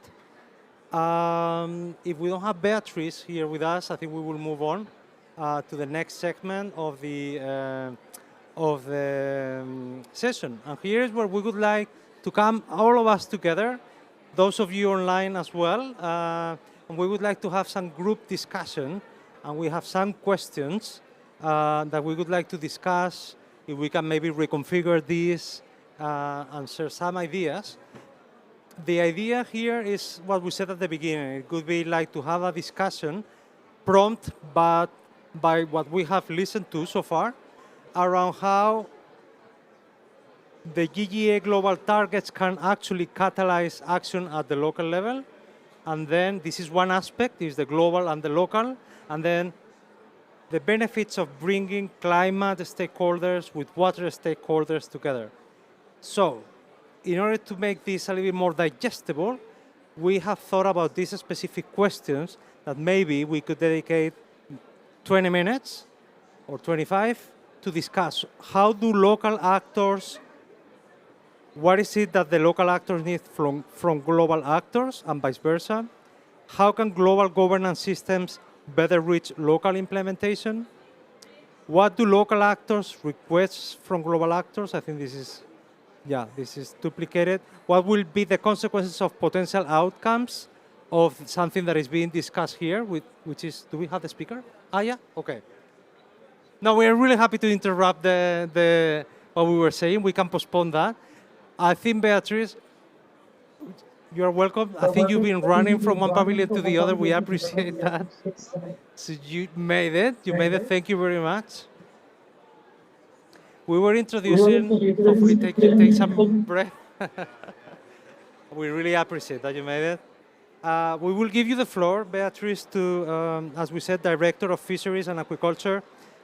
If we don't have Beatrice here with us, I think we will move on to the next segment of the session. And here is where we would like to come, all of us together, those of you online as well, and we would like to have some group discussion, and we have some questions that we would like to discuss, if we can maybe reconfigure this and share some ideas. The idea here is what we said at the beginning. It could be like to have a discussion prompt, but by what we have listened to so far, around how the GGA global targets can actually catalyze action at the local level. And then this is one aspect, is the global and the local. And then the benefits of bringing climate stakeholders with water stakeholders together. So, in order to make this a little bit more digestible, we have thought about these specific questions that maybe we could dedicate 20 minutes or 25 to discuss. How do local actors, what is it that the local actors need from global actors and vice versa? How can global governance systems better reach local implementation? What do local actors request from global actors? I think this is duplicated. What will be the consequences of potential outcomes of something that is being discussed here, which is, do we have the speaker? Ah, yeah, okay. No, we are really happy to interrupt what we were saying. We can postpone that. I think, Beatrice, you are welcome. I think you've been running from one pavilion to the other. We appreciate that. So you made it. You made it. Thank you very much. We were introducing, hopefully take some breath. We really appreciate that you made it. We will give you the floor, Beatrice, to, as we said, Director of Fisheries and Aquaculture,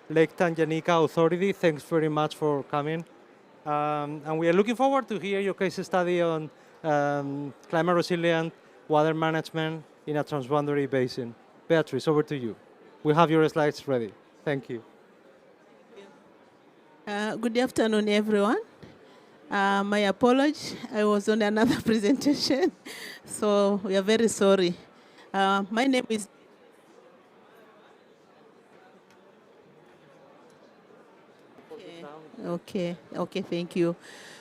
Lake Tanganyika Authority. Thanks very much for coming. And we are looking forward to hear your case study on climate resilient water management in a transboundary basin. Beatrice, over to you. We have your slides ready. Thank you. Good afternoon, everyone. My apology, I was on another presentation, so we are very sorry. My name is... Okay, thank you.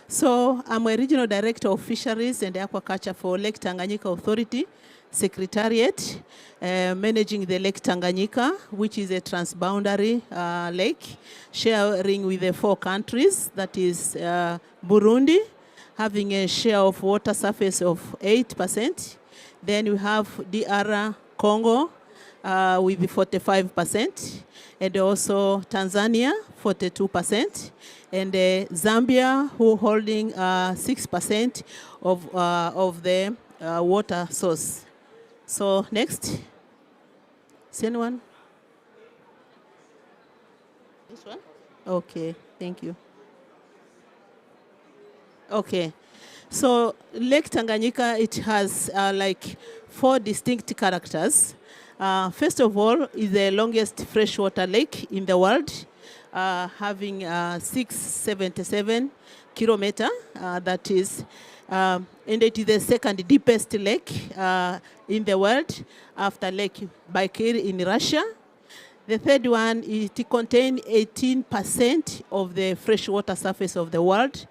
So I'm a Regional Director of Fisheries and Aquaculture for Lake Tanganyika Authority Secretariat, managing the Lake Tanganyika, which is a transboundary lake, sharing with the 4 countries, that is Burundi, having a share of water surface of 8%. Then we have DR Congo with 45%, and also Tanzania, 42%, and Zambia, who holding 6% of the water source. So next, is anyone? This one? Okay, thank you. Okay, so Lake Tanganyika, it has like 4 distinct characters. First of all, is the longest freshwater lake in the world, having 677 kilometers. That is, and it is the second deepest lake in the world after Lake Baikal in Russia. The third one, it contains 18% of the freshwater surface of the world.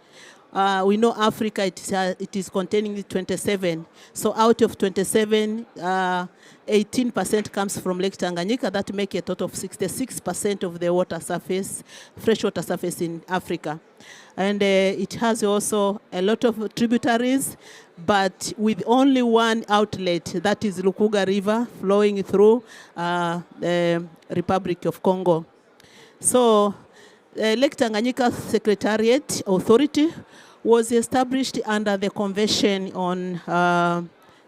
We know Africa, it is containing 27. So out of 27, 18% comes from Lake Tanganyika. That makes a total of 66% of the water surface, freshwater surface in Africa. And it has also a lot of tributaries, but with only one outlet, that is Lukuga River, flowing through the Republic of Congo. So Lake Tanganyika Secretariat Authority was established under the convention on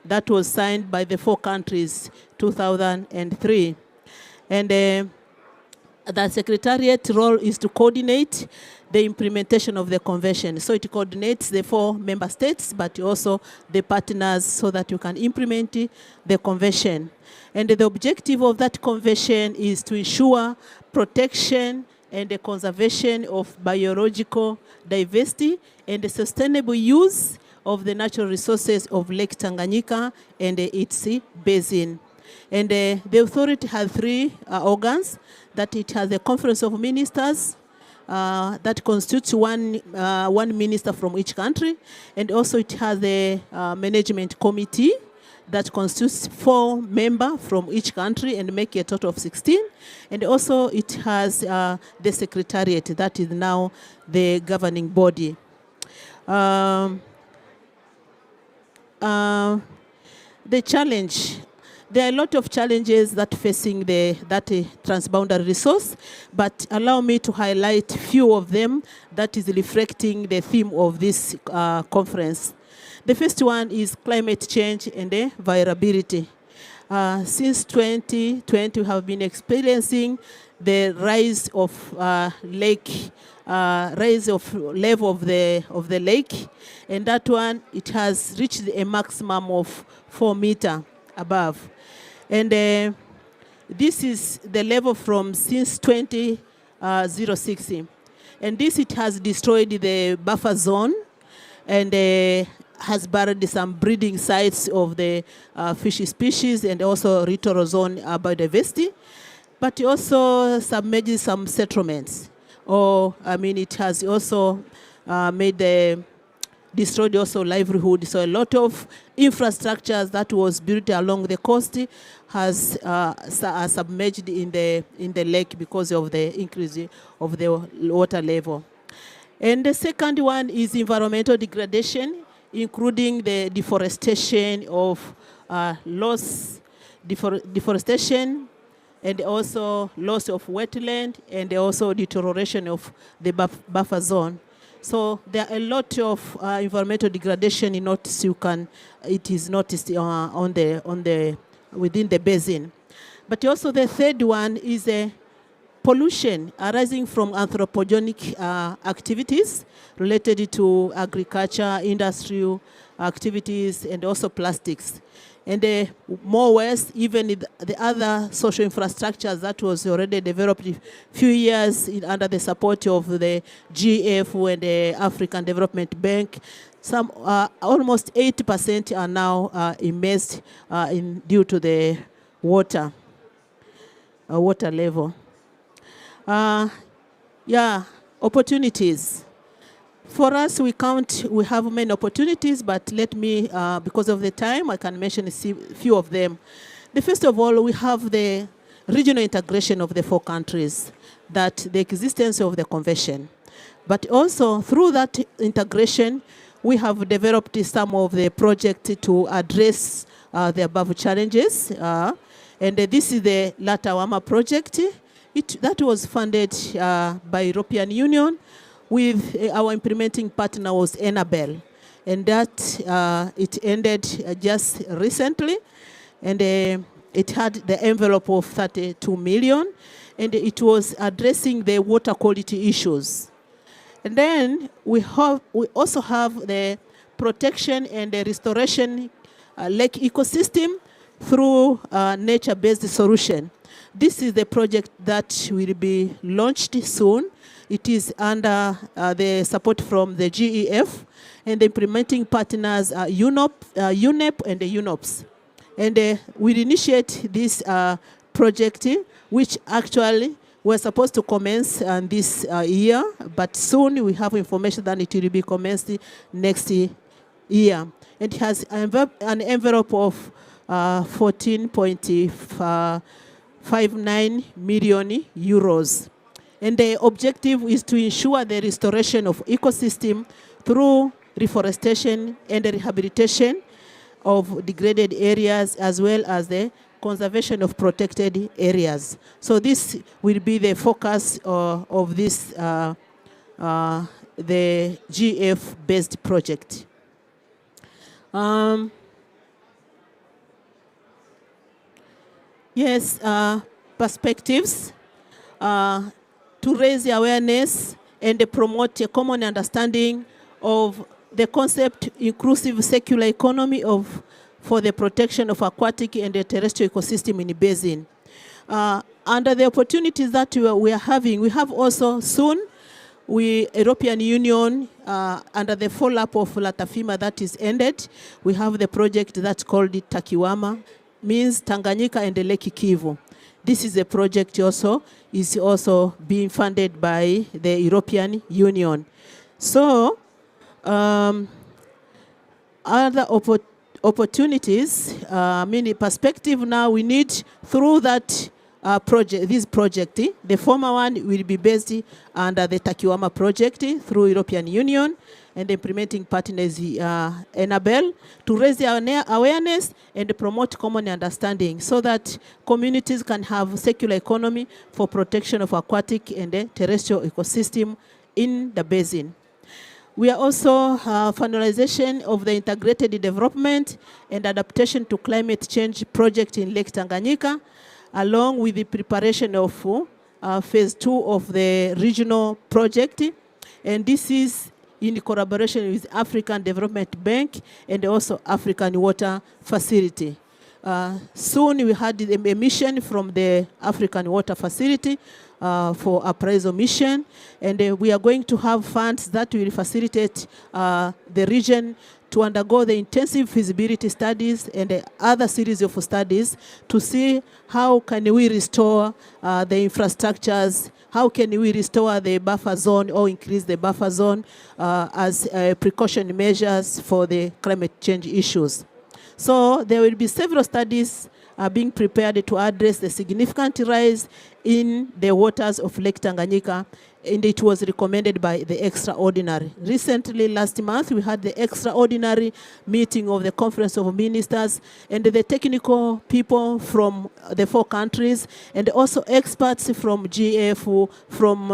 that was signed by the 4 countries, 2003. And the Secretariat role is to coordinate the implementation of the convention. So it coordinates the 4 member states, but also the partners, so that you can implement the convention. And the objective of that convention is to ensure protection and the conservation of biological diversity and the sustainable use of the natural resources of Lake Tanganyika and its basin. And the authority has 3 organs, that it has a Conference of Ministers, that constitutes one minister from each country, and also it has a management committee that constitutes 4 members from each country and make a total of 16. And also it has the secretariat, that is now the governing body. The challenge, there are a lot of challenges that facing that transboundary resource, but allow me to highlight few of them that is reflecting the theme of this conference. The first one is climate change and the variability. Since 2020, we have been experiencing the rise of rise of level of the lake, and that one, it has reached a maximum of 4 meters above. And this is the level from since 2006. And this, it has destroyed the buffer zone and has buried some breeding sites of the fish species and also littoral zone biodiversity, but also submerged some settlements. It has also made the destroyed also livelihood. So a lot of infrastructures that was built along the coast has submerged in the lake because of the increase of the water level. And the second one is environmental degradation, including the deforestation of deforestation, and also loss of wetland, and also deterioration of the buffer zone. So there are a lot of environmental degradation in notice it is noticed within the basin. But also the third one is a pollution arising from anthropogenic activities related to agriculture, industrial activities, and also plastics. And more west, even the other social infrastructures that was already developed a few years under the support of the GF and the African Development Bank, some almost 80% are now immersed due to the water level. Opportunities. For us, we have many opportunities, but let me, because of the time, I can mention a few of them. First of all, we have the regional integration of the 4 countries, that the existence of the convention. But also, through that integration, we have developed some of the projects to address the above challenges. And this is the Latawama project. That was funded by European Union, with our implementing partner was Enabel. And that it ended just recently, and it had the envelope of 32 million, and it was addressing the water quality issues. And then we also have the protection and the restoration lake ecosystem through nature-based solution. This is the project that will be launched soon. It is under the support from the GEF, and the implementing partners are UNEP and the UNOPS. And we'll initiate this project, which actually we're supposed to commence this year, but soon we have information that it will be commenced next year. And it has an envelope of 14.59 million euros. And the objective is to ensure the restoration of ecosystem through reforestation and the rehabilitation of degraded areas, as well as the conservation of protected areas. So this will be the focus of this, the GF-based project. Perspectives. To raise the awareness and promote a common understanding of the concept inclusive circular economy for the protection of aquatic and the terrestrial ecosystem in the basin. Under the opportunities that we are having, we have also soon, European Union, under the follow-up of Latafima that is ended, we have the project that's called Takiwama, means Tanganyika and the Lake Kivu. This is a project is also being funded by the European Union. So, other opportunities, perspective now we need through that this project. The former one will be based under the Takiwama project through European Union, and the implementing partner is Enabel, to raise the awareness and promote common understanding so that communities can have circular economy for protection of aquatic and the terrestrial ecosystem in the basin. We are also finalization of the integrated development and adaptation to climate change project in Lake Tanganyika, along with the preparation of phase 2 of the regional project. And this is in collaboration with African Development Bank and also African Water Facility. Soon we had a mission from the African Water Facility for appraisal mission, and we are going to have funds that will facilitate the region to undergo the intensive feasibility studies and the other series of studies to see how can we restore the infrastructures how can we restore the buffer zone or increase the buffer zone as precaution measures for the climate change issues. So there will be several studies being prepared to address the significant rise in the waters of Lake Tanganyika, and it was recommended by the extraordinary. Recently, last month, we had the extraordinary meeting of the Conference of Ministers, and the technical people from the 4 countries, and also experts from GF, from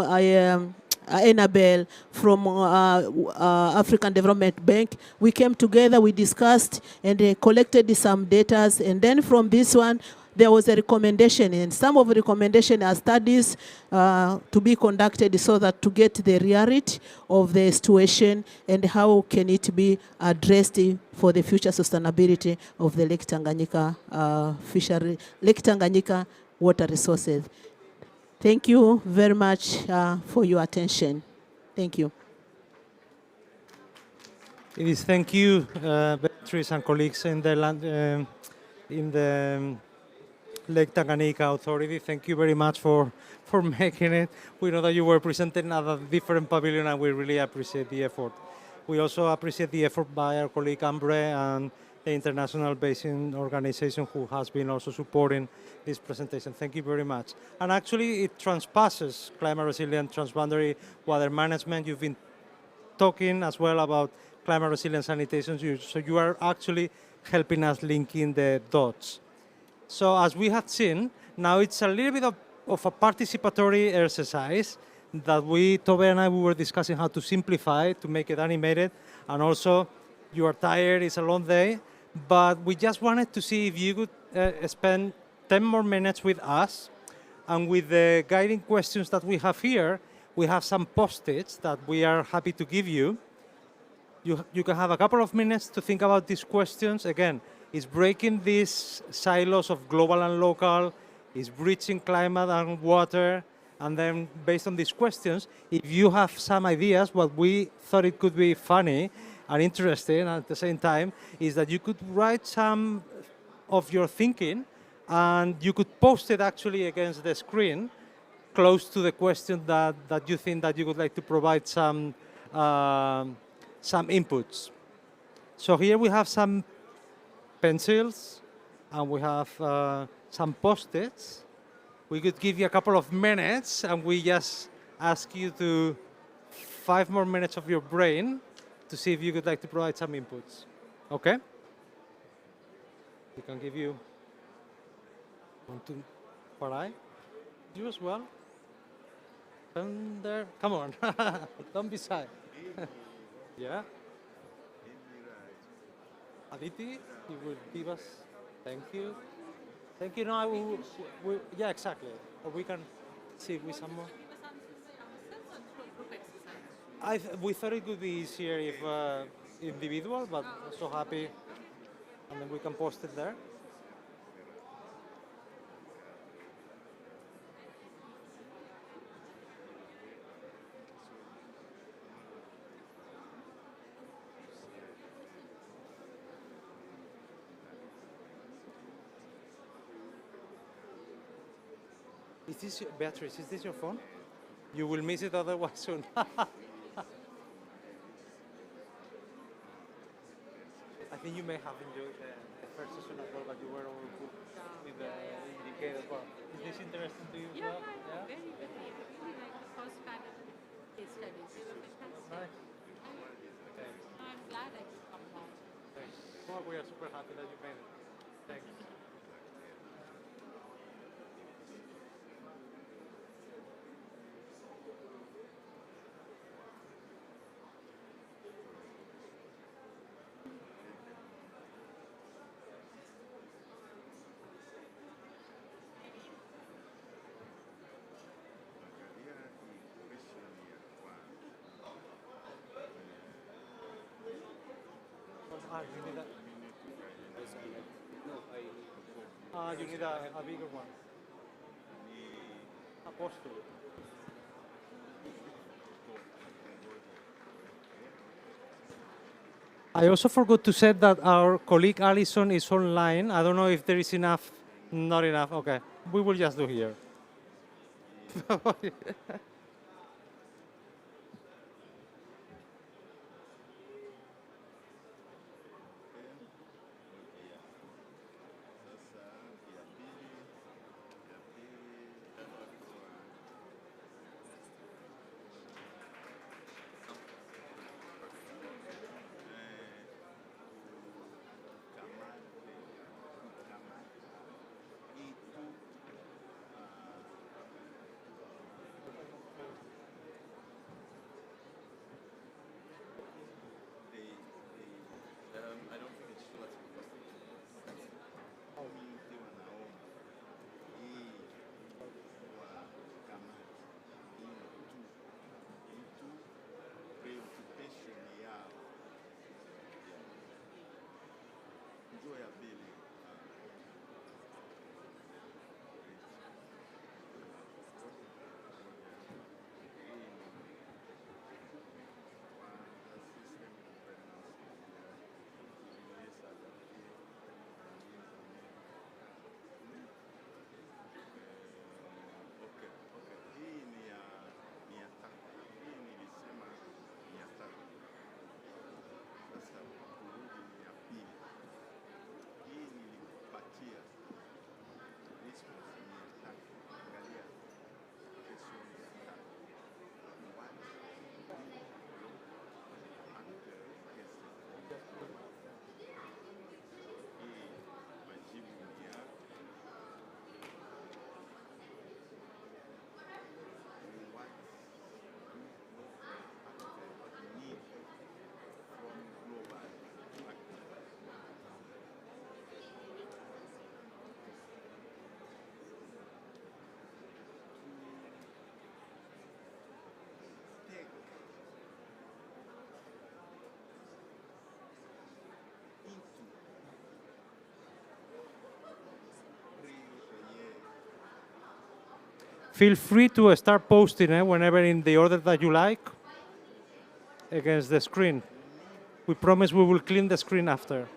Enabel, from African Development Bank. We came together, we discussed, and collected some data, and then from this one, there was a recommendation, and some of the recommendation are studies to be conducted so that to get the reality of the situation and how can it be addressed for the future sustainability of the Lake Tanganyika fishery, Lake Tanganyika water resources. Thank you very much for your attention. Thank you. It is thank you, Beatrice and colleagues in the land, in the Lake Tanganyika Authority. Thank you very much for making it. We know that you were presenting at a different pavilion, and we really appreciate the effort. We also appreciate the effort by our colleague Ambre and the International Basin Organization, who has been also supporting this presentation. Thank you very much. And actually, it transpasses climate resilient transboundary water management. You've been talking as well about climate resilient sanitation, so you are actually helping us linking the dots. So as we have seen, now it's a little bit of a participatory exercise that Tobe and I, we were discussing how to simplify, to make it animated, and also you are tired, it's a long day, but we just wanted to see if you could spend 10 more minutes with us, and with the guiding questions that we have here, we have some post-its that we are happy to give you. You can have a couple of minutes to think about these questions. Again, it's breaking these silos of global and local, it's bridging climate and water, and then based on these questions, if you have some ideas, what we thought it could be funny and interesting at the same time is that you could write some of your thinking and you could post it actually against the screen close to the question that you think that you would like to provide some inputs. So here we have some pencils and we have some post-its. We could give you a couple of minutes and we just ask you to 5 more minutes of your brain to see if you would like to provide some inputs. Okay? We can give you one, two, Farai. You as well. And there, come on, don't be shy. Yeah. Aditi, you will give us, thank you. Thank you. No, yeah, exactly. Or we can see with some more. We thought it would be easier if individual, but I'm so happy. And then we can post it there. Is this, Beatrice, is this your phone? You will miss it otherwise soon. I think you may have enjoyed the first session as well, but you were overbooked with the indicator as well. Is this interesting to you? Yeah, very, very. I really like the first panel case studies. They were fantastic. Nice. Thanks. I'm glad I could come along. Thanks. Well, we are super happy that you made it. Thanks. You need you need a bigger one. Apostle. I also forgot to say that our colleague Alison is online. I don't know if there is enough. Not enough. Okay. We will just do here. Feel free to start posting whenever in the order that you like against the screen. We promise we will clean the screen after.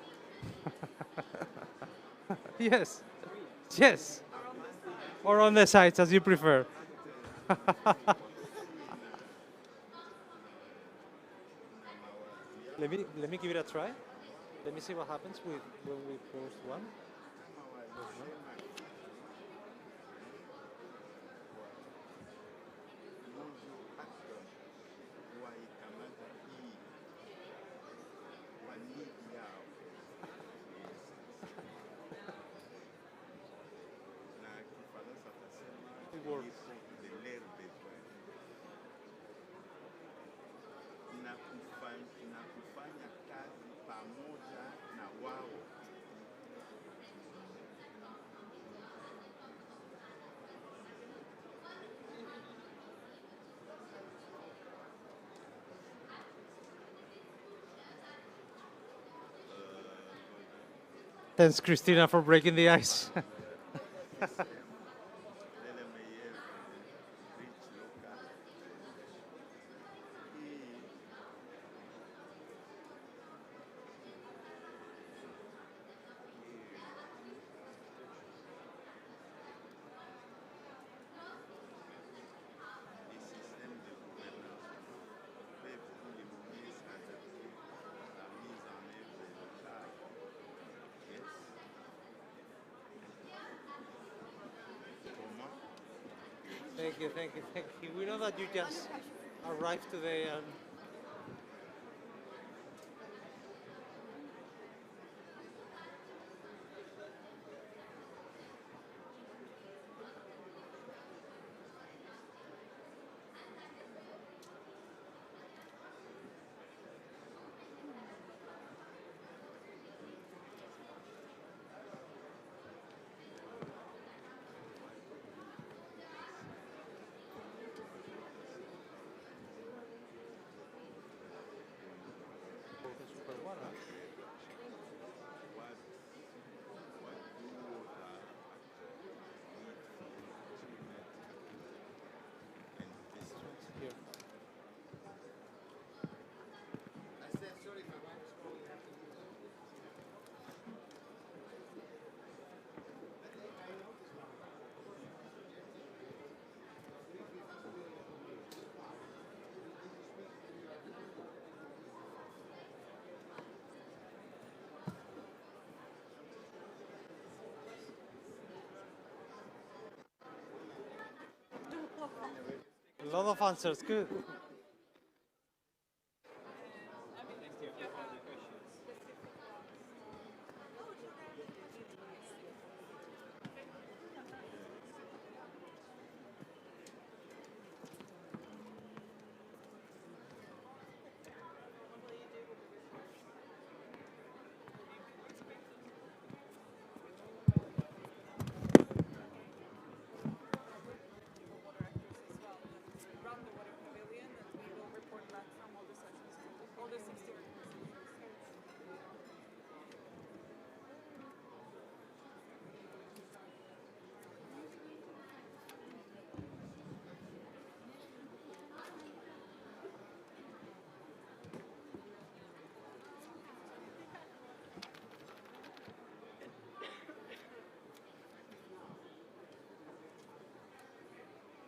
Yes. Yes. Or on the sides, as you prefer. Let me give it a try. Let me see what happens with when we post one. It works. Thanks, Christina, for breaking the ice. Thank you, thank you, thank you. We know that you just arrived today and A lot of answers. Good.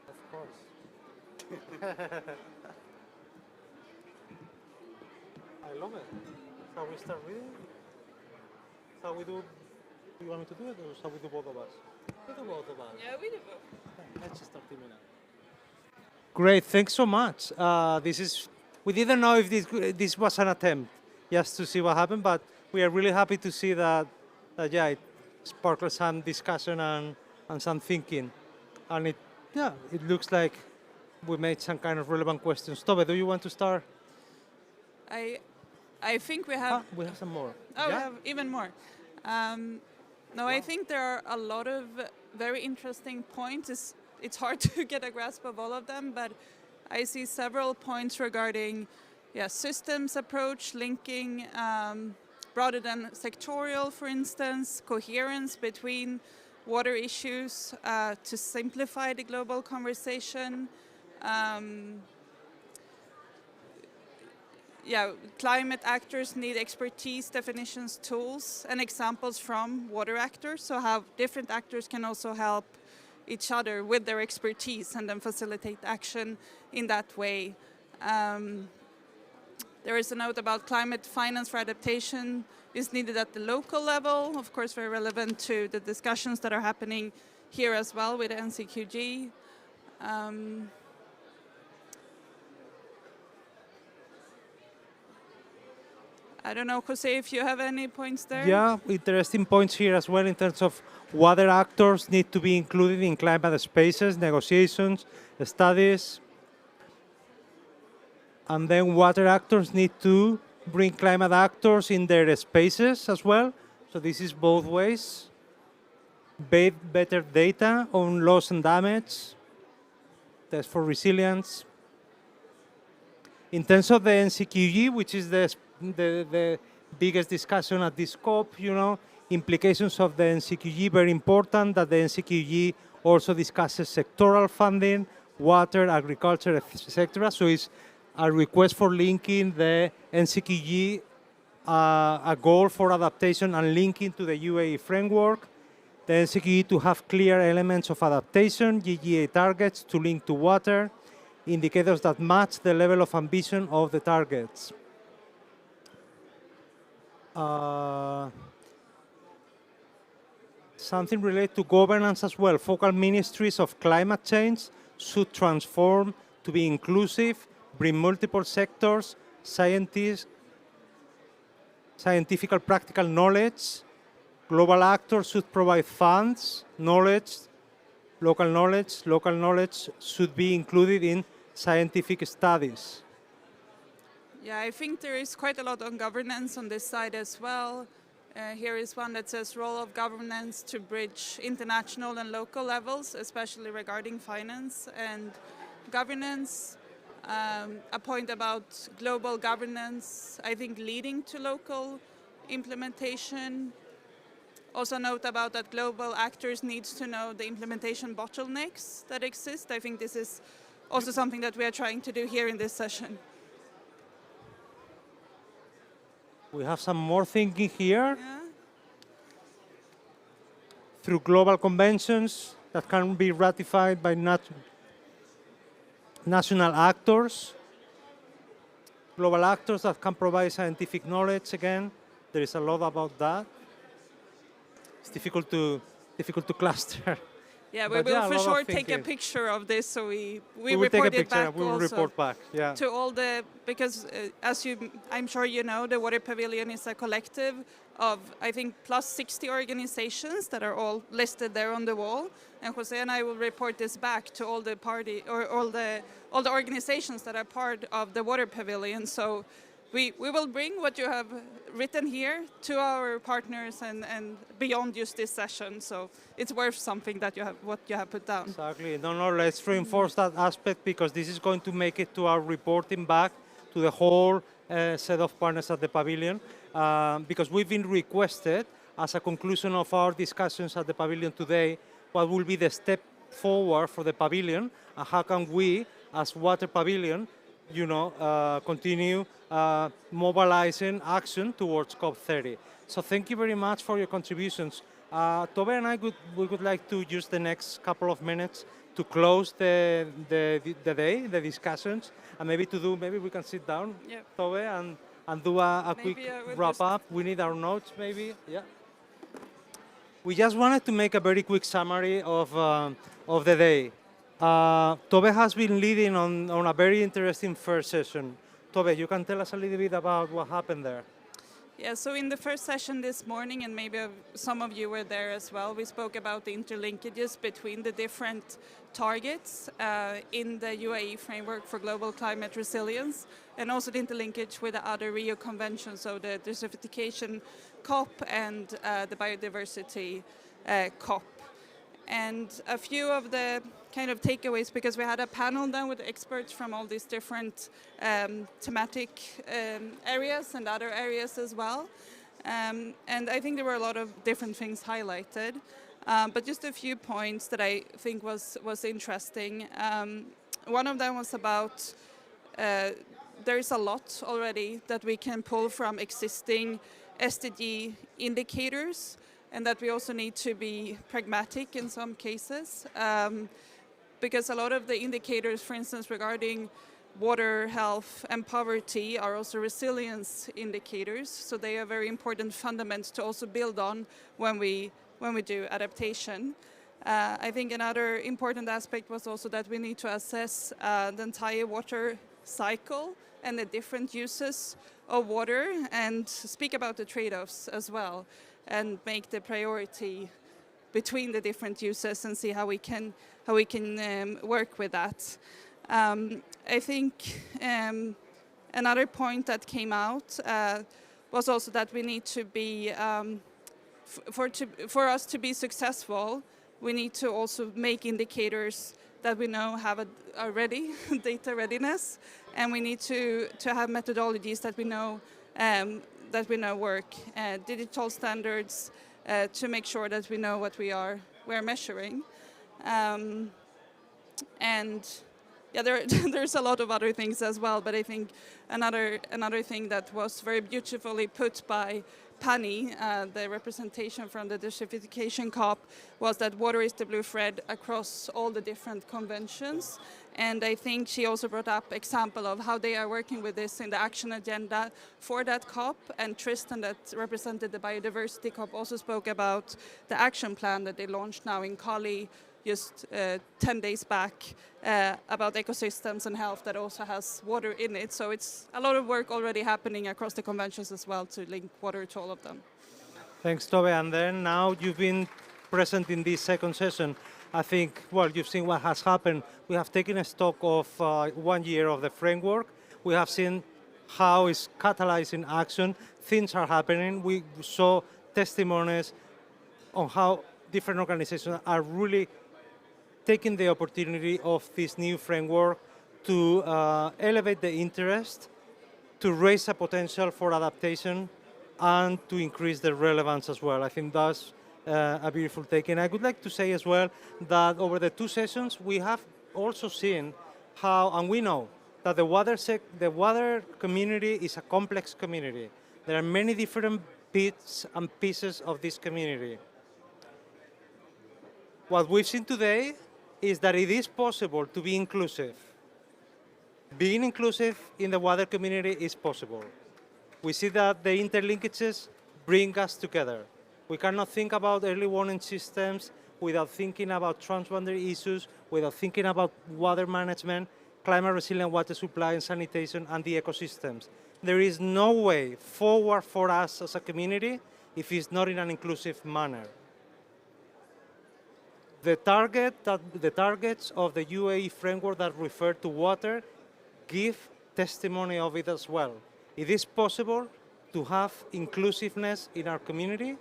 Of course. I love it. Shall we start reading? Shall we do? Do you want me to do it, or shall we do both of us? We do both of us. Yeah, we do both. Let's just start doing it. Great, thanks so much. We didn't know if this was an attempt, just to see what happened, but we are really happy to see that yeah, it sparkled some discussion and some thinking, and it looks like we made some kind of relevant questions. Tove, do you want to start? I think we have. We have some more. Oh, Yeah? we have even more. No, I think there are a lot of very interesting points. It's hard to get a grasp of all of them, but I see several points regarding systems approach, linking rather than sectorial, for instance, coherence between water issues to simplify the global conversation. Climate actors need expertise, definitions, tools, and examples from water actors, so how different actors can also help each other with their expertise and then facilitate action in that way. There is a note about climate finance for adaptation is needed at the local level, of course very relevant to the discussions that are happening here as well with NCQG. I don't know, Jose, if you have any points there? Yeah, interesting points here as well in terms of water actors need to be included in climate spaces, negotiations, studies. And then water actors need to bring climate actors in their spaces as well. So this is both ways. Better data on loss and damage, test for resilience. In terms of the NCQG, which is the biggest discussion at this COP, implications of the NCQG, very important that the NCQG also discusses sectoral funding, water, agriculture, etc. So it's a request for linking the NCQG, a goal for adaptation and linking to the UAE framework. The NCQG to have clear elements of adaptation, GGA targets to link to water, indicators that match the level of ambition of the targets. Something related to governance as well. Focal ministries of climate change should transform to be inclusive, bring multiple sectors, scientific practical knowledge. Global actors should provide funds, knowledge. Local knowledge should be included in scientific studies. Yeah, I think there is quite a lot on governance on this side as well. Here is one that says role of governance to bridge international and local levels, especially regarding finance and governance. A point about global governance, I think leading to local implementation. Also note about that global actors need to know the implementation bottlenecks that exist. I think this is also something that we are trying to do here in this session. We have some more thinking here. Yeah. Through global conventions that can be ratified by national actors. Global actors that can provide scientific knowledge, again, there is a lot about that. It's difficult to cluster Yeah, we But will yeah, a for lot of sure take a thinking. picture of this, so we will take a report it picture back and we will also report back. Yeah. to all the, because as I'm sure you know, the Water Pavilion is a collective of, I think, plus 60 organizations that are all listed there on the wall. And Jose and I will report this back to all the all the organizations that are part of the Water Pavilion. So we will bring what you have written here to our partners and beyond just this session. So it's worth something that what you have put down. Exactly. No, let's reinforce that aspect because this is going to make it to our reporting back to the whole set of partners at the pavilion because we've been requested as a conclusion of our discussions at the pavilion today, what will be the step forward for the pavilion and how can we as Water Pavilion continue mobilizing action towards COP30. So thank you very much for your contributions. Tove and I we would like to use the next couple of minutes to close the day, the discussions, and maybe we can sit down, Tove, and do a quick wrap up. We need our notes, maybe. Yeah. We just wanted to make a very quick summary of the day. Tove has been leading on a very interesting first session. Tove, you can tell us a little bit about what happened there. Yeah, so in the first session this morning, and maybe some of you were there as well, we spoke about the interlinkages between the different targets in the UAE framework for global climate resilience, and also the interlinkage with the other Rio conventions, so the desertification COP and the biodiversity COP. And a few of the kind of takeaways, because we had a panel then with experts from all these different thematic areas and other areas as well. And I think there were a lot of different things highlighted. But just a few points that I think was interesting. One of them was about there is a lot already that we can pull from existing SDG indicators, and that we also need to be pragmatic in some cases, because a lot of the indicators, for instance, regarding water, health, and poverty are also resilience indicators. So they are very important fundaments to also build on when we do adaptation. I think another important aspect was also that we need to assess the entire water cycle and the different uses of water and speak about the trade-offs as well, and make the priority between the different uses and see how we can work with that. I think another point that came out was also that we need to be for us to be successful, we need to also make indicators that we know have a ready data readiness, and we need to have methodologies that we know work, digital standards to make sure that we know what we're measuring, and yeah, there's a lot of other things as well. But I think another thing that was very beautifully put by Pani, the representation from the desertification COP, was that water is the blue thread across all the different conventions. And I think she also brought up example of how they are working with this in the action agenda for that COP. And Tristan, that represented the biodiversity COP, also spoke about the action plan that they launched now in Cali just 10 days back about ecosystems and health that also has water in it. So it's a lot of work already happening across the conventions as well to link water to all of them. Thanks, Tove. And then now you've been present in this second session. I think, well, you've seen what has happened. We have taken a stock of 1 year of the framework. We have seen how it's catalyzing action. Things are happening. We saw testimonies on how different organizations are really taking the opportunity of this new framework to elevate the interest, to raise a potential for adaptation, and to increase the relevance as well. I think that's a beautiful take. And I would like to say as well that over the two sessions, we have also seen how, and we know that the water community is a complex community. There are many different bits and pieces of this community. What we've seen today is that it is possible to be inclusive. Being inclusive in the water community is possible. We see that the interlinkages bring us together. We cannot think about early warning systems without thinking about transboundary issues, without thinking about water management, climate resilient water supply and sanitation, and the ecosystems. There is no way forward for us as a community if it's not in an inclusive manner. The targets of the UAE framework that refer to water give testimony of it as well. It is possible to have inclusiveness in our community,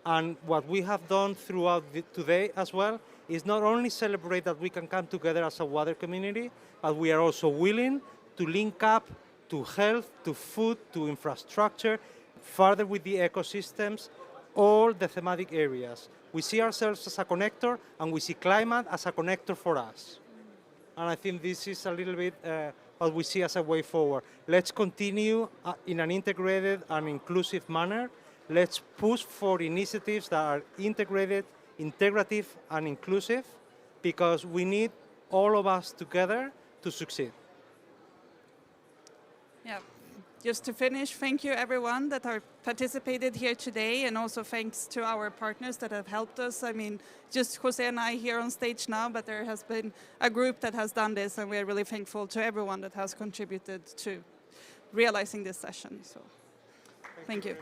and what we have done throughout today as well is not only celebrate that we can come together as a water community, but we are also willing to link up to health, to food, to infrastructure, further with the ecosystems, all the thematic areas. We see ourselves as a connector, and we see climate as a connector for us. And I think this is a little bit what we see as a way forward. Let's continue in an integrated and inclusive manner. Let's push for initiatives that are integrated, integrative, and inclusive, because we need all of us together to succeed. Yeah. Just to finish, thank you everyone that are participated here today, and also thanks to our partners that have helped us. I mean, just Jose and I here on stage now, but there has been a group that has done this, and we're really thankful to everyone that has contributed to realizing this session. So, thank you.